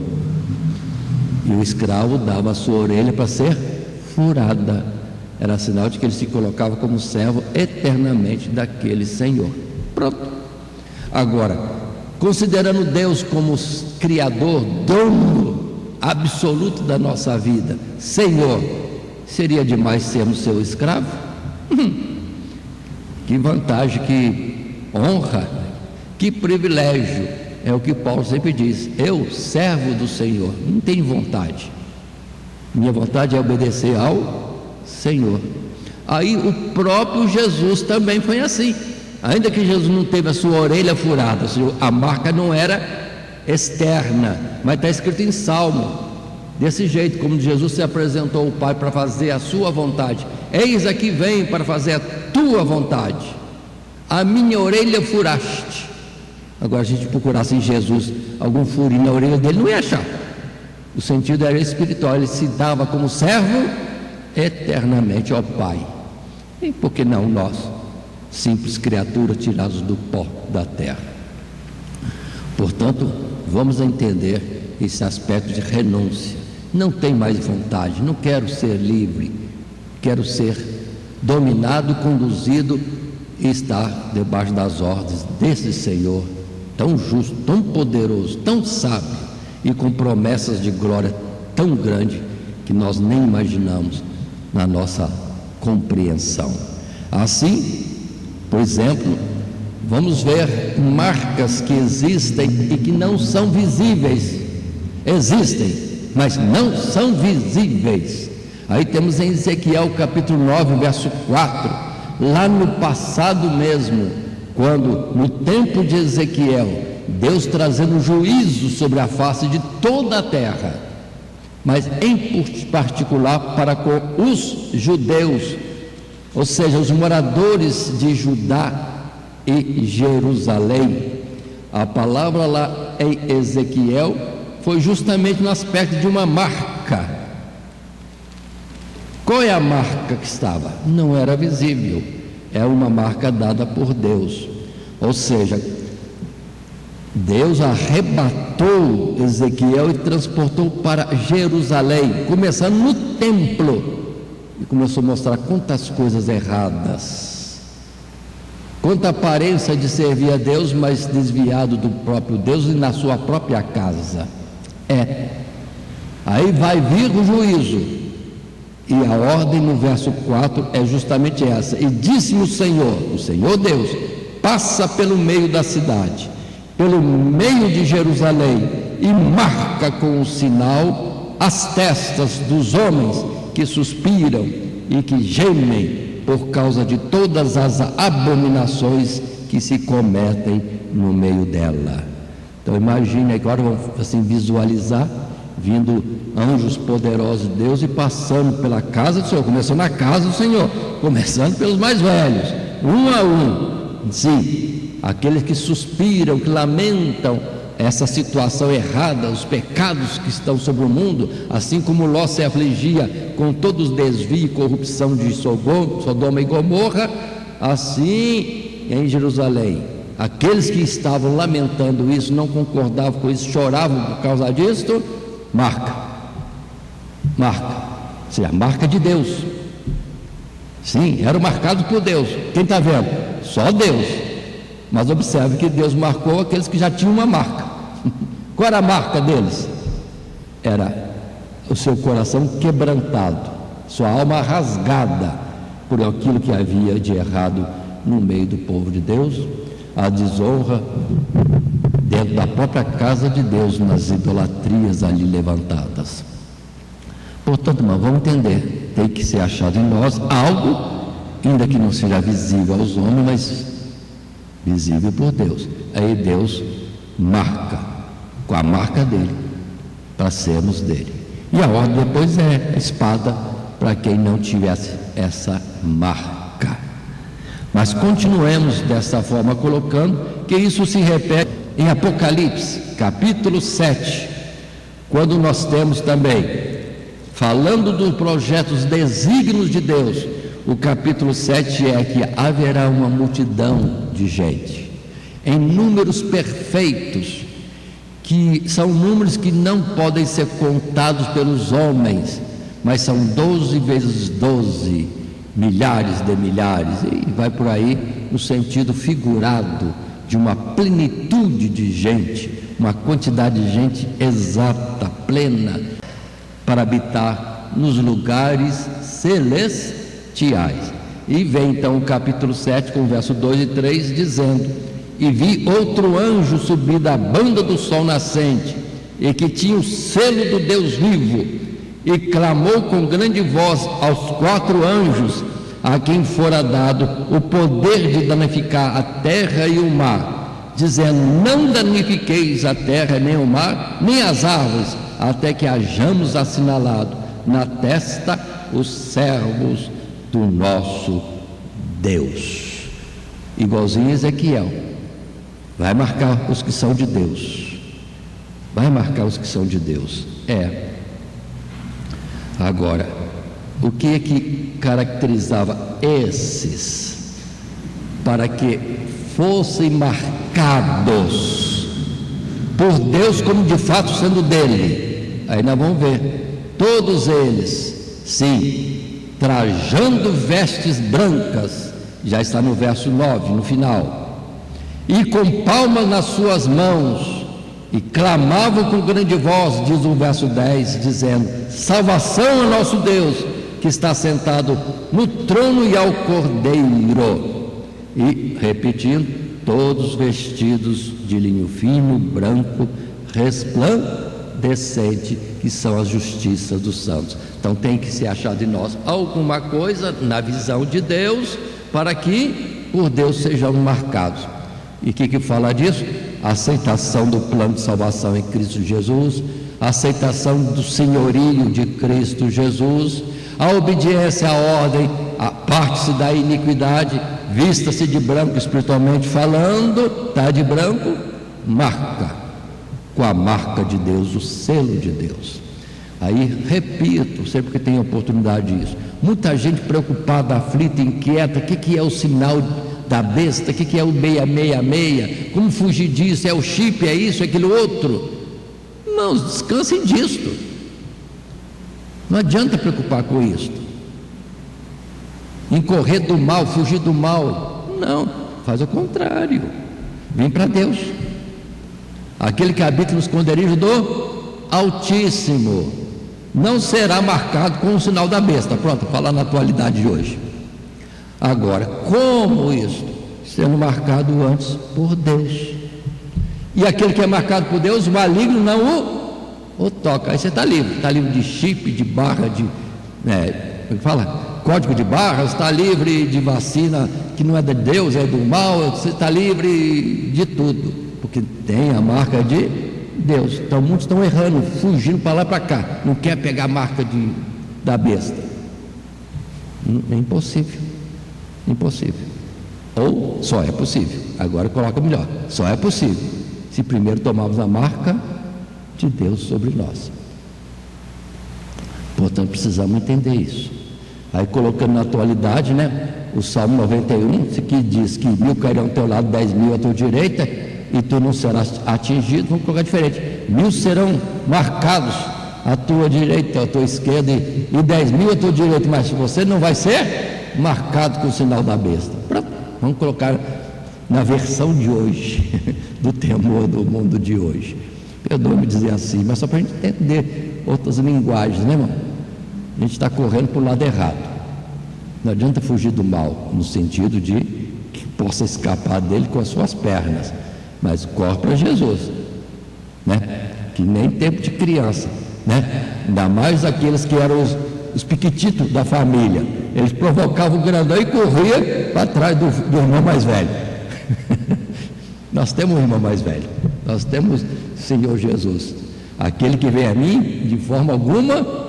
E o escravo dava a sua orelha para ser furada, era sinal de que ele se colocava como servo eternamente daquele Senhor. Pronto. Agora, considerando Deus como Criador, dono absoluto da nossa vida, Senhor, seria demais sermos seu escravo? Que vantagem, que honra, que privilégio. É o que Paulo sempre diz: eu, servo do Senhor, não tenho vontade, minha vontade é obedecer ao Senhor. Aí o próprio Jesus também foi assim. Ainda que Jesus não teve a sua orelha furada, a marca não era externa, mas está escrito em Salmo, desse jeito, como Jesus se apresentou ao Pai para fazer a sua vontade: eis aqui vem para fazer a tua vontade, a minha orelha furaste. Agora, se a gente procurasse em Jesus algum furinho na orelha dele, não ia achar. O sentido era espiritual, ele se dava como servo eternamente ao Pai. E por que não nós, simples criaturas tirados do pó da terra? Portanto, vamos entender esse aspecto de renúncia. Não tenho mais vontade, não quero ser livre, quero ser dominado, conduzido e estar debaixo das ordens desse Senhor tão justo, tão poderoso, tão sábio e com promessas de glória tão grande que nós nem imaginamos na nossa compreensão. Assim, por exemplo, vamos ver marcas que existem e que não são visíveis. Existem, mas não são visíveis. Aí temos em Ezequiel capítulo 9, verso 4, lá no passado mesmo, quando no tempo de Ezequiel, Deus trazendo juízo sobre a face de toda a terra, mas em particular para com os judeus, ou seja, os moradores de Judá e Jerusalém. A palavra lá em Ezequiel foi justamente no aspecto de uma marca. Qual é a marca que estava? Não era visível, é uma marca dada por Deus. Ou seja, Deus arrebatou Ezequiel e transportou para Jerusalém, começando no templo, e começou a mostrar quantas coisas erradas quanto à aparência de servir a Deus, mas desviado do próprio Deus e na sua própria casa. Aí vai vir o juízo, e a ordem no verso 4 é justamente essa: e disse-me o Senhor Deus, passa pelo meio da cidade, pelo meio de Jerusalém, e marca com um sinal as testas dos homens que suspiram e que gemem por causa de todas as abominações que se cometem no meio dela. Então imagine agora, vamos assim visualizar, vindo anjos poderosos de Deus e passando pela casa do Senhor, começando na casa do Senhor, começando pelos mais velhos, um a um, sim, aqueles que suspiram, que lamentam essa situação errada, os pecados que estão sobre o mundo, assim como Ló se afligia com todos os desvios e corrupção de Sodoma e Gomorra, assim em Jerusalém, aqueles que estavam lamentando isso, não concordavam com isso, choravam por causa disso, marca, sim, a marca de Deus, sim, era marcado por Deus. Quem está vendo? Só Deus. Mas observe que Deus marcou aqueles que já tinham uma marca. Qual era a marca deles? Era o seu coração quebrantado, sua alma rasgada por aquilo que havia de errado no meio do povo de Deus, a desonra dentro da própria casa de Deus, nas idolatrias ali levantadas. Portanto, irmão, vamos entender, tem que ser achado em nós algo, ainda que não seja visível aos homens, mas visível por Deus. Aí Deus marca com a marca dele para sermos dele, e a ordem depois é espada para quem não tivesse essa marca. Mas continuemos dessa forma, colocando que isso se repete em Apocalipse capítulo 7, quando nós temos também, falando dos projetos, desígnios de Deus, o capítulo 7 é que haverá uma multidão de gente, em números perfeitos, que são números que não podem ser contados pelos homens, mas são 12 vezes 12, milhares de milhares, e vai por aí no sentido figurado de uma plenitude de gente, uma quantidade de gente exata, plena, para habitar nos lugares celestiais. E vem então o capítulo 7 com o verso 2 e 3 dizendo: e vi outro anjo subir da banda do sol nascente, e que tinha o selo do Deus vivo, e clamou com grande voz aos 4 anjos, a quem fora dado o poder de danificar a terra e o mar, dizendo: não danifiqueis a terra, nem o mar, nem as árvores, até que hajamos assinalado na testa os servos do nosso Deus. Igualzinho Ezequiel, vai marcar os que são de Deus, vai marcar os que são de Deus. Agora, o que é que caracterizava esses para que fossem marcados por Deus como de fato sendo dele? Aí nós vamos ver, todos eles, sim, trajando vestes brancas, já está no verso 9, no final, e com palmas nas suas mãos, e clamavam com grande voz, diz o verso 10, dizendo: salvação ao nosso Deus, que está sentado no trono, e ao Cordeiro. E repetindo, todos vestidos de linho fino, branco, resplandecente, que são as justiças dos santos. Então tem que se achar de nós alguma coisa na visão de Deus, para que por Deus sejamos marcados. E o que fala disso? A aceitação do plano de salvação em Cristo Jesus, a aceitação do senhorio de Cristo Jesus, a obediência à ordem, aparte-se da iniquidade, vista-se de branco espiritualmente falando, está de branco, marca, com a marca de Deus, o selo de Deus. Aí, repito, sempre que tenho oportunidade disso, muita gente preocupada, aflita, inquieta: o que é o sinal da besta, o que é o 666, como fugir disso, é o chip, é isso, é aquilo outro. Não, descansem disto, não adianta preocupar com isso, em correr do mal, fugir do mal, não, faz o contrário. Vem para Deus. Aquele que habita no esconderijo do Altíssimo não será marcado com o sinal da besta. Pronto, falar na atualidade de hoje. Agora, como isso? Sendo marcado antes por Deus. E aquele que é marcado por Deus, o maligno não o toca. Aí você está livre de chip, de barra, como fala? Código de barras, está livre de vacina que não é de Deus, é do mal, você está livre de tudo, porque tem a marca de Deus. Então muitos estão errando, fugindo para lá e para cá, não quer pegar a marca da besta. É impossível. Ou só é possível, agora coloca melhor, só é possível se primeiro tomarmos a marca de Deus sobre nós. Portanto, precisamos entender isso. Aí colocando na atualidade, o Salmo 91, que diz que 1000 cairão ao teu lado, 10.000 à tua direita, e tu não serás atingido. Vamos colocar diferente: 1000 serão marcados à tua direita, à tua esquerda, e 10.000 à tua direita, mas você não vai ser marcado com o sinal da besta. Pronto, vamos colocar na versão de hoje, do temor do mundo de hoje. Perdoa-me dizer assim, mas só para a gente entender outras linguagens, irmão? A gente está correndo para o lado errado. Não adianta fugir do mal, no sentido de que possa escapar dele com as suas pernas, mas corre para Jesus, que nem tempo de criança, ainda mais aqueles que eram os piquititos da família. Eles provocavam o grandão e corria para trás do irmão mais velho. Nós temos um irmão mais velho, nós temos Senhor Jesus, aquele que vem a mim, de forma alguma,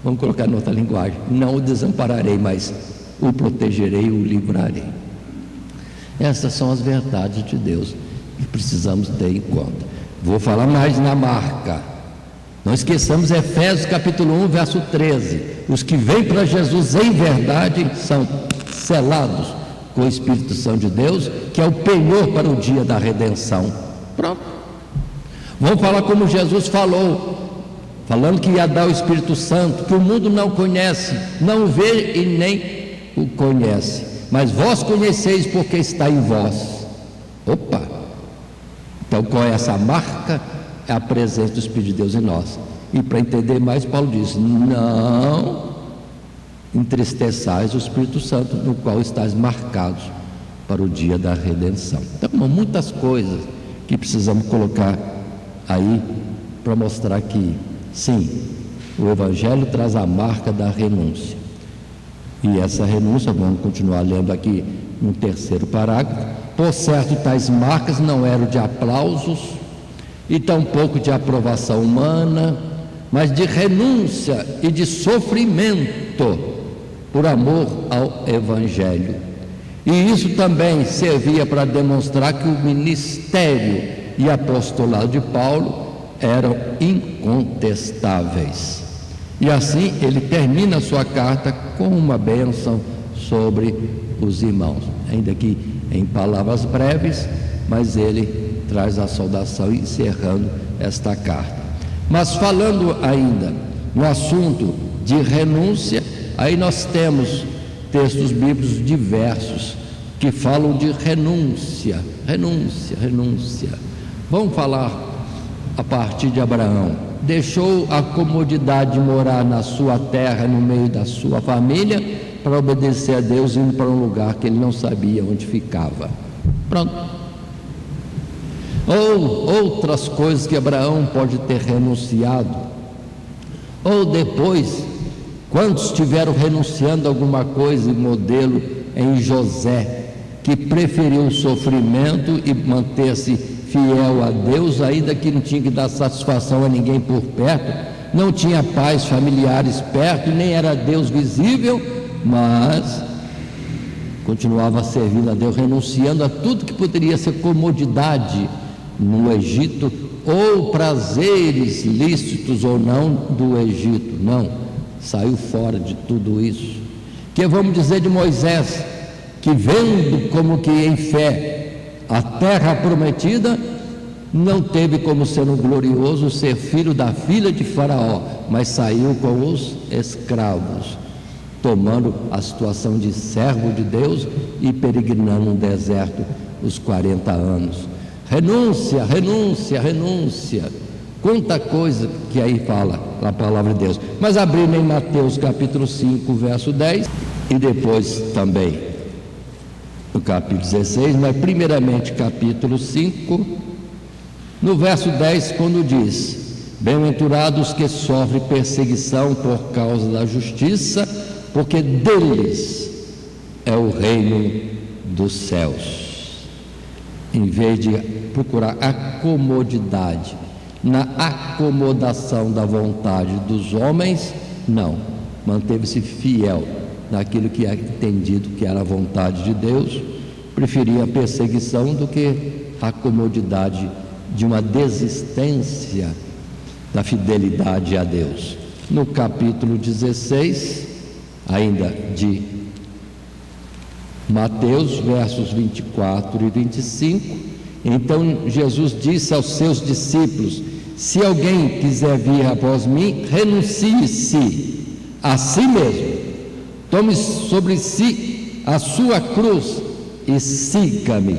vamos colocar em outra linguagem, não o desampararei, mas o protegerei e o livrarei. Essas são as verdades de Deus que precisamos ter em conta. Vou falar mais na marca. Não esqueçamos Efésios capítulo 1, verso 13: os que vêm para Jesus em verdade são selados com o Espírito Santo de Deus, que é o penhor para o dia da redenção. Pronto. Vamos falar como Jesus falou, falando que ia dar o Espírito Santo, que o mundo não conhece, não vê e nem o conhece, mas vós conheceis porque está em vós. Opa! Então qual é essa marca? É a presença do Espírito de Deus em nós. E para entender mais, Paulo diz: não entristeçais o Espírito Santo, no qual estáis marcados para o dia da redenção. Então, muitas coisas que precisamos colocar aí para mostrar que sim, o Evangelho traz a marca da renúncia. E essa renúncia, vamos continuar lendo aqui no terceiro parágrafo: por certo, tais marcas não eram de aplausos e tampouco de aprovação humana, mas de renúncia e de sofrimento por amor ao Evangelho. E isso também servia para demonstrar que o ministério e apostolado de Paulo eram incontestáveis. E assim ele termina a sua carta com uma bênção sobre os irmãos, ainda que em palavras breves, mas ele traz a saudação encerrando esta carta. Mas falando ainda no assunto de renúncia, aí nós temos textos bíblicos diversos que falam de renúncia. Vamos falar a partir de Abraão. Deixou a comodidade de morar na sua terra, no meio da sua família, para obedecer a Deus, indo para um lugar que ele não sabia onde ficava. Pronto. Ou outras coisas que Abraão pode ter renunciado. Ou depois, quantos estiveram renunciando a alguma coisa, e modelo em José, que preferiu o sofrimento e manter-se fiel a Deus, ainda que não tinha que dar satisfação a ninguém por perto, não tinha pais familiares perto, nem era Deus visível, mas continuava servindo a Deus, renunciando a tudo que poderia ser comodidade no Egito, ou prazeres lícitos ou não do Egito. Não, saiu fora de tudo isso. Que vamos dizer de Moisés, que vendo como que em fé a terra prometida, não teve como sendo glorioso ser filho da filha de Faraó, mas saiu com os escravos. tomando a situação de servo de Deus e peregrinando no deserto os 40 anos. Renúncia, renúncia, renúncia. Quanta coisa que aí fala a palavra de Deus. Mas abrindo em Mateus capítulo 5, verso 10, e depois também no capítulo 16, mas primeiramente capítulo 5, no verso 10, quando diz: bem-aventurados que sofrem perseguição por causa da justiça, porque deles é o reino dos céus. Em vez de procurar a comodidade na acomodação da vontade dos homens, não, manteve-se fiel naquilo que é entendido que era a vontade de Deus, preferia a perseguição do que a comodidade de uma desistência da fidelidade a Deus. No capítulo 16, ainda de Mateus, versos 24 e 25, então Jesus disse aos seus discípulos: se alguém quiser vir após mim, renuncie-se a si mesmo, tome sobre si a sua cruz e siga-me,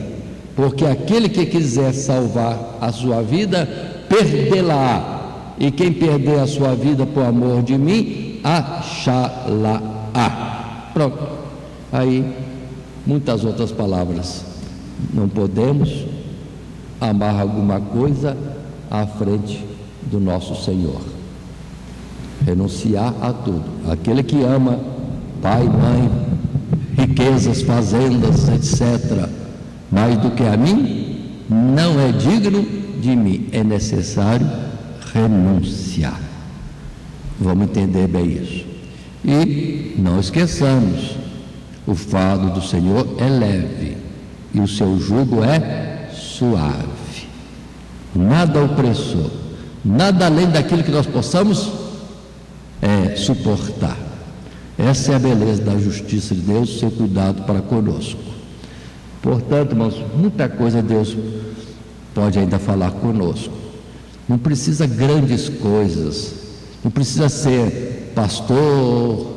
porque aquele que quiser salvar a sua vida, perdê-la-á, e quem perder a sua vida por amor de mim, achá-la-á. Pronto. Aí, muitas outras palavras. Não podemos amar alguma coisa à frente do nosso Senhor. Renunciar a tudo. Aquele que ama pai, mãe, riquezas, fazendas, etc., mais do que a mim, não é digno de mim. É necessário renunciar. Vamos entender bem isso. E não esqueçamos, o fardo do Senhor é leve e o seu jugo é suave. Nada opressor, nada além daquilo que nós possamos suportar. Essa é a beleza da justiça de Deus, seu cuidado para conosco. Portanto, irmãos, muita coisa Deus pode ainda falar conosco. Não precisa grandes coisas, não precisa ser pastor,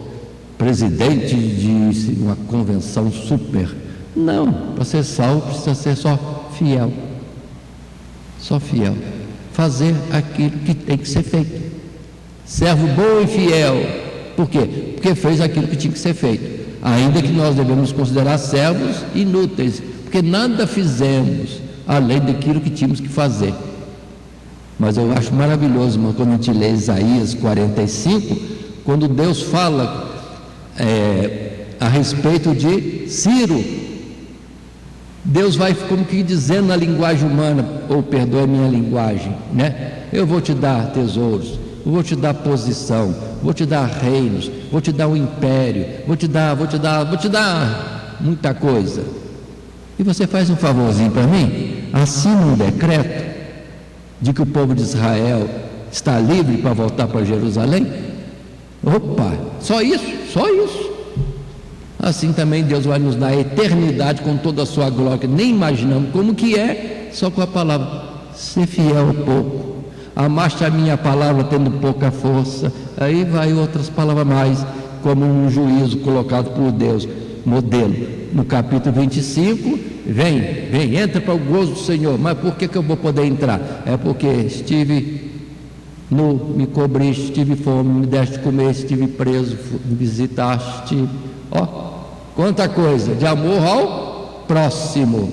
presidente de uma convenção super. Não, para ser salvo precisa ser só fiel. Só fiel. Fazer aquilo que tem que ser feito. Servo bom e fiel. Por quê? Porque fez aquilo que tinha que ser feito. Ainda que nós devemos considerar servos inúteis, porque nada fizemos além daquilo que tínhamos que fazer. Mas eu acho maravilhoso, irmão, quando a gente lê Isaías 45, quando Deus fala a respeito de Ciro, Deus vai como que dizendo na linguagem humana, ou perdoe a minha linguagem, né? Eu vou te dar tesouros, eu vou te dar posição, vou te dar reinos, vou te dar um império, vou te dar muita coisa. E você faz um favorzinho para mim? Assina um decreto de que o povo de Israel está livre para voltar para Jerusalém? Opa, só isso, só isso. Assim também Deus vai nos dar a eternidade com toda a sua glória, que nem imaginamos como que é, só com a palavra: ser fiel ao pouco, amaste a minha palavra tendo pouca força. Aí vai outras palavras mais, como um juízo colocado por Deus, modelo. No capítulo 25, vem, entra para o gozo do Senhor. Mas por que eu vou poder entrar? É porque estive nu, me cobriste, tive fome, me deste comer, estive preso, me visitaste. Quanta coisa de amor ao próximo.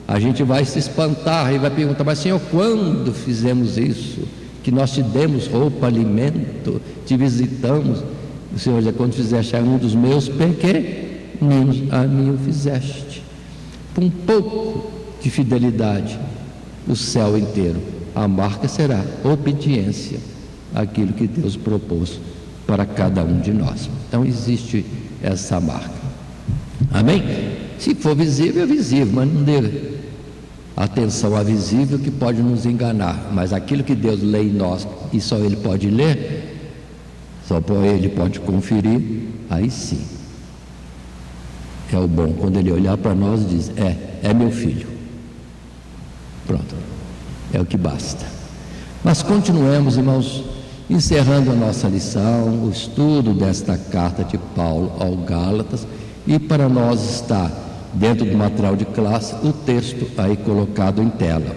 A gente vai se espantar e vai perguntar: mas Senhor, quando fizemos isso? Que nós te demos roupa, alimento, te visitamos. O Senhor diz: quando fizeste a um dos meus pequeninos, a mim o fizeste. Com um pouco de fidelidade, o céu inteiro. A marca será obediência àquilo que Deus propôs para cada um de nós. Então existe essa marca. Amém? Se for visível, é visível, mas não dê atenção à visível, que pode nos enganar. Mas aquilo que Deus lê em nós e só Ele pode ler, só Ele pode conferir, aí sim é o bom, quando Ele olhar para nós e diz: é meu filho. Pronto, é o que basta. Mas continuemos, irmãos, encerrando a nossa lição, o estudo desta carta de Paulo ao Gálatas, e para nós está dentro do material de classe o texto aí colocado em tela.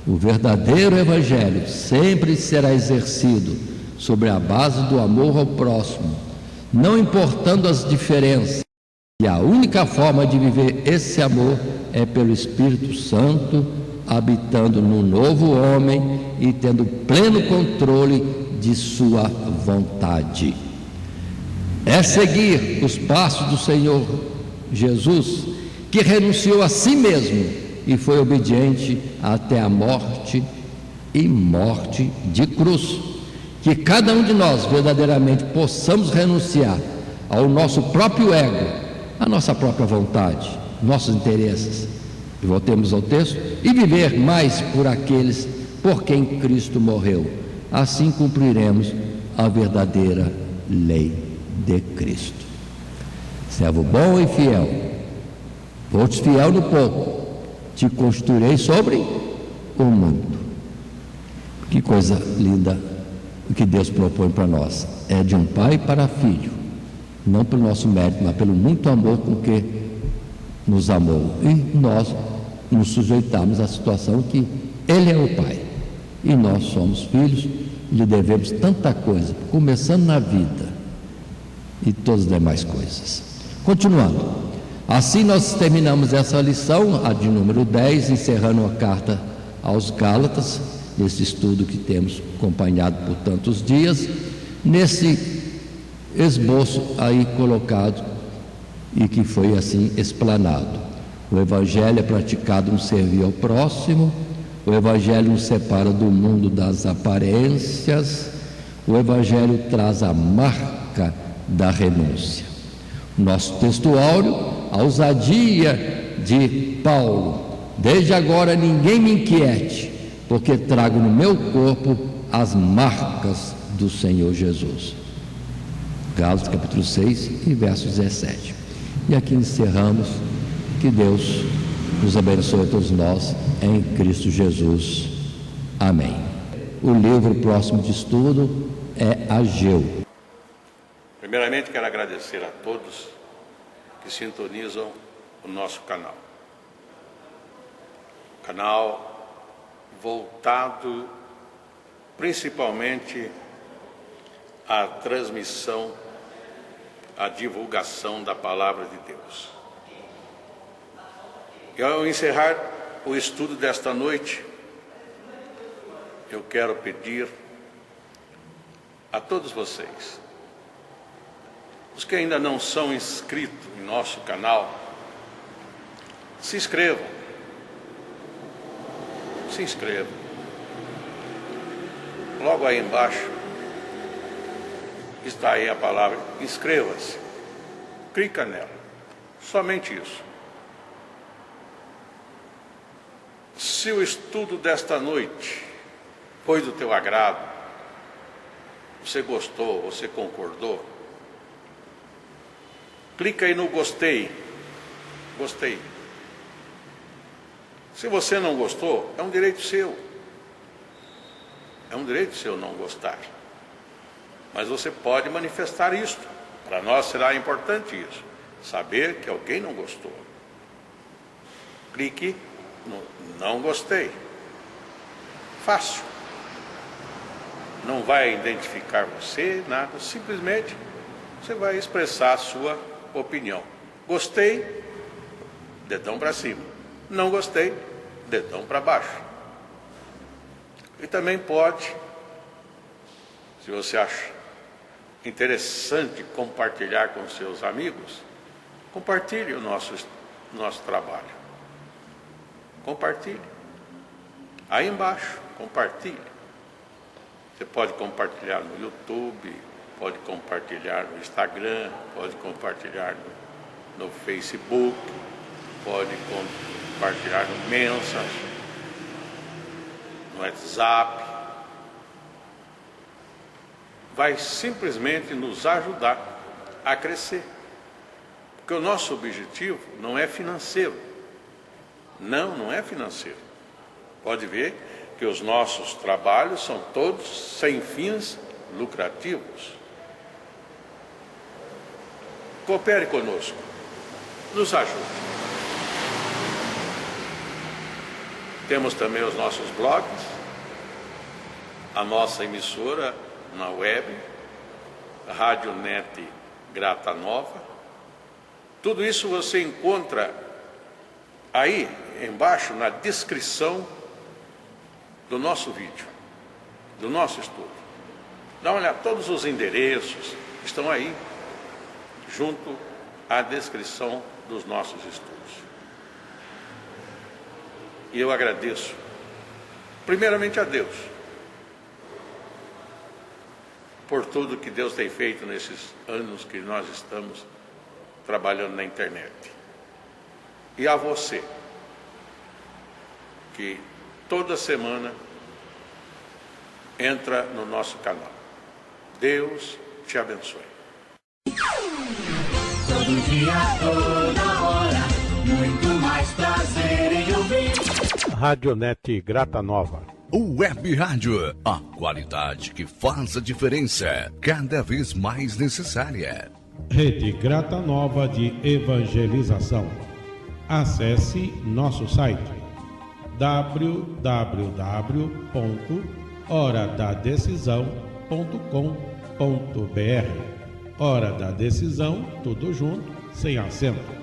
O verdadeiro evangelho sempre será exercido sobre a base do amor ao próximo, não importando as diferenças, e a única forma de viver esse amor é pelo Espírito Santo, habitando no novo homem e tendo pleno controle de sua vontade. É seguir os passos do Senhor Jesus, que renunciou a si mesmo e foi obediente até a morte e morte de cruz. Que cada um de nós verdadeiramente possamos renunciar ao nosso próprio ego, à nossa própria vontade, nossos interesses, e voltemos ao texto, e viver mais por aqueles por quem Cristo morreu. Assim cumpriremos a verdadeira lei de Cristo. Servo bom e fiel, foste fiel no pouco, te constituirei sobre o mundo. Que coisa linda o que Deus propõe para nós. É de um pai para filho, não pelo nosso mérito, mas pelo muito amor com que nos amou, e nós nos sujeitamos à situação que Ele é o Pai e nós somos filhos, lhe devemos tanta coisa, começando na vida e todas as demais coisas. Continuando, assim nós terminamos essa lição, a de número 10, encerrando a carta aos Gálatas, nesse estudo que temos acompanhado por tantos dias, nesse esboço aí colocado e que foi assim explanado. O Evangelho é praticado no servir ao próximo, o Evangelho nos separa do mundo das aparências, o Evangelho traz a marca da renúncia. Nosso texto áureo, a ousadia de Paulo: desde agora ninguém me inquiete, porque trago no meu corpo as marcas do Senhor Jesus. Gálatas capítulo 6 e verso 17. E aqui encerramos. Que Deus nos abençoe a todos nós em Cristo Jesus. Amém. O livro próximo de estudo é Ageu. Primeiramente quero agradecer a todos que sintonizam o nosso canal. Canal voltado principalmente à transmissão, à divulgação da palavra de Deus. E ao encerrar o estudo desta noite, eu quero pedir a todos vocês, os que ainda não são inscritos em nosso canal, se inscrevam. Se inscrevam. Logo aí embaixo está aí a palavra inscreva-se. Clica nela. Somente isso. Se o estudo desta noite foi do teu agrado, você gostou, você concordou, clica aí no gostei. Gostei. Se você não gostou, é um direito seu. É um direito seu não gostar. Mas você pode manifestar isto. Para nós será importante isso. Saber que alguém não gostou. Clique no não gostei. Fácil. Não vai identificar você, nada. Simplesmente você vai expressar a sua opinião. Gostei, dedão para cima. Não gostei, dedão para baixo. E também pode, se você acha interessante compartilhar com seus amigos, compartilhe o nosso trabalho. Compartilhe. Aí embaixo, compartilhe. Você pode compartilhar no YouTube, pode compartilhar no Instagram, pode compartilhar no Facebook, pode compartilhar no Messenger, no WhatsApp. Vai simplesmente nos ajudar a crescer. Porque o nosso objetivo não é financeiro. Não é financeiro. Pode ver que os nossos trabalhos são todos sem fins lucrativos, coopere conosco, nos ajude. Temos também os nossos blogs, a nossa emissora na web, a Rádio Net Grata Nova. Tudo isso você encontra aí embaixo na descrição do nosso vídeo, do nosso estudo. Dá uma olhada, todos os endereços estão aí, junto à descrição dos nossos estudos. E eu agradeço, primeiramente a Deus, por tudo que Deus tem feito nesses anos que nós estamos trabalhando na internet. E a você, que toda semana entra no nosso canal. Deus te abençoe. Todo dia, toda hora, muito mais prazer em ouvir. Radionet Grata Nova. Web Rádio, a qualidade que faz a diferença, cada vez mais necessária. Rede Grata Nova de Evangelização. Acesse nosso site www.horadadecisão.com.br. Hora da Decisão, tudo junto, sem acento.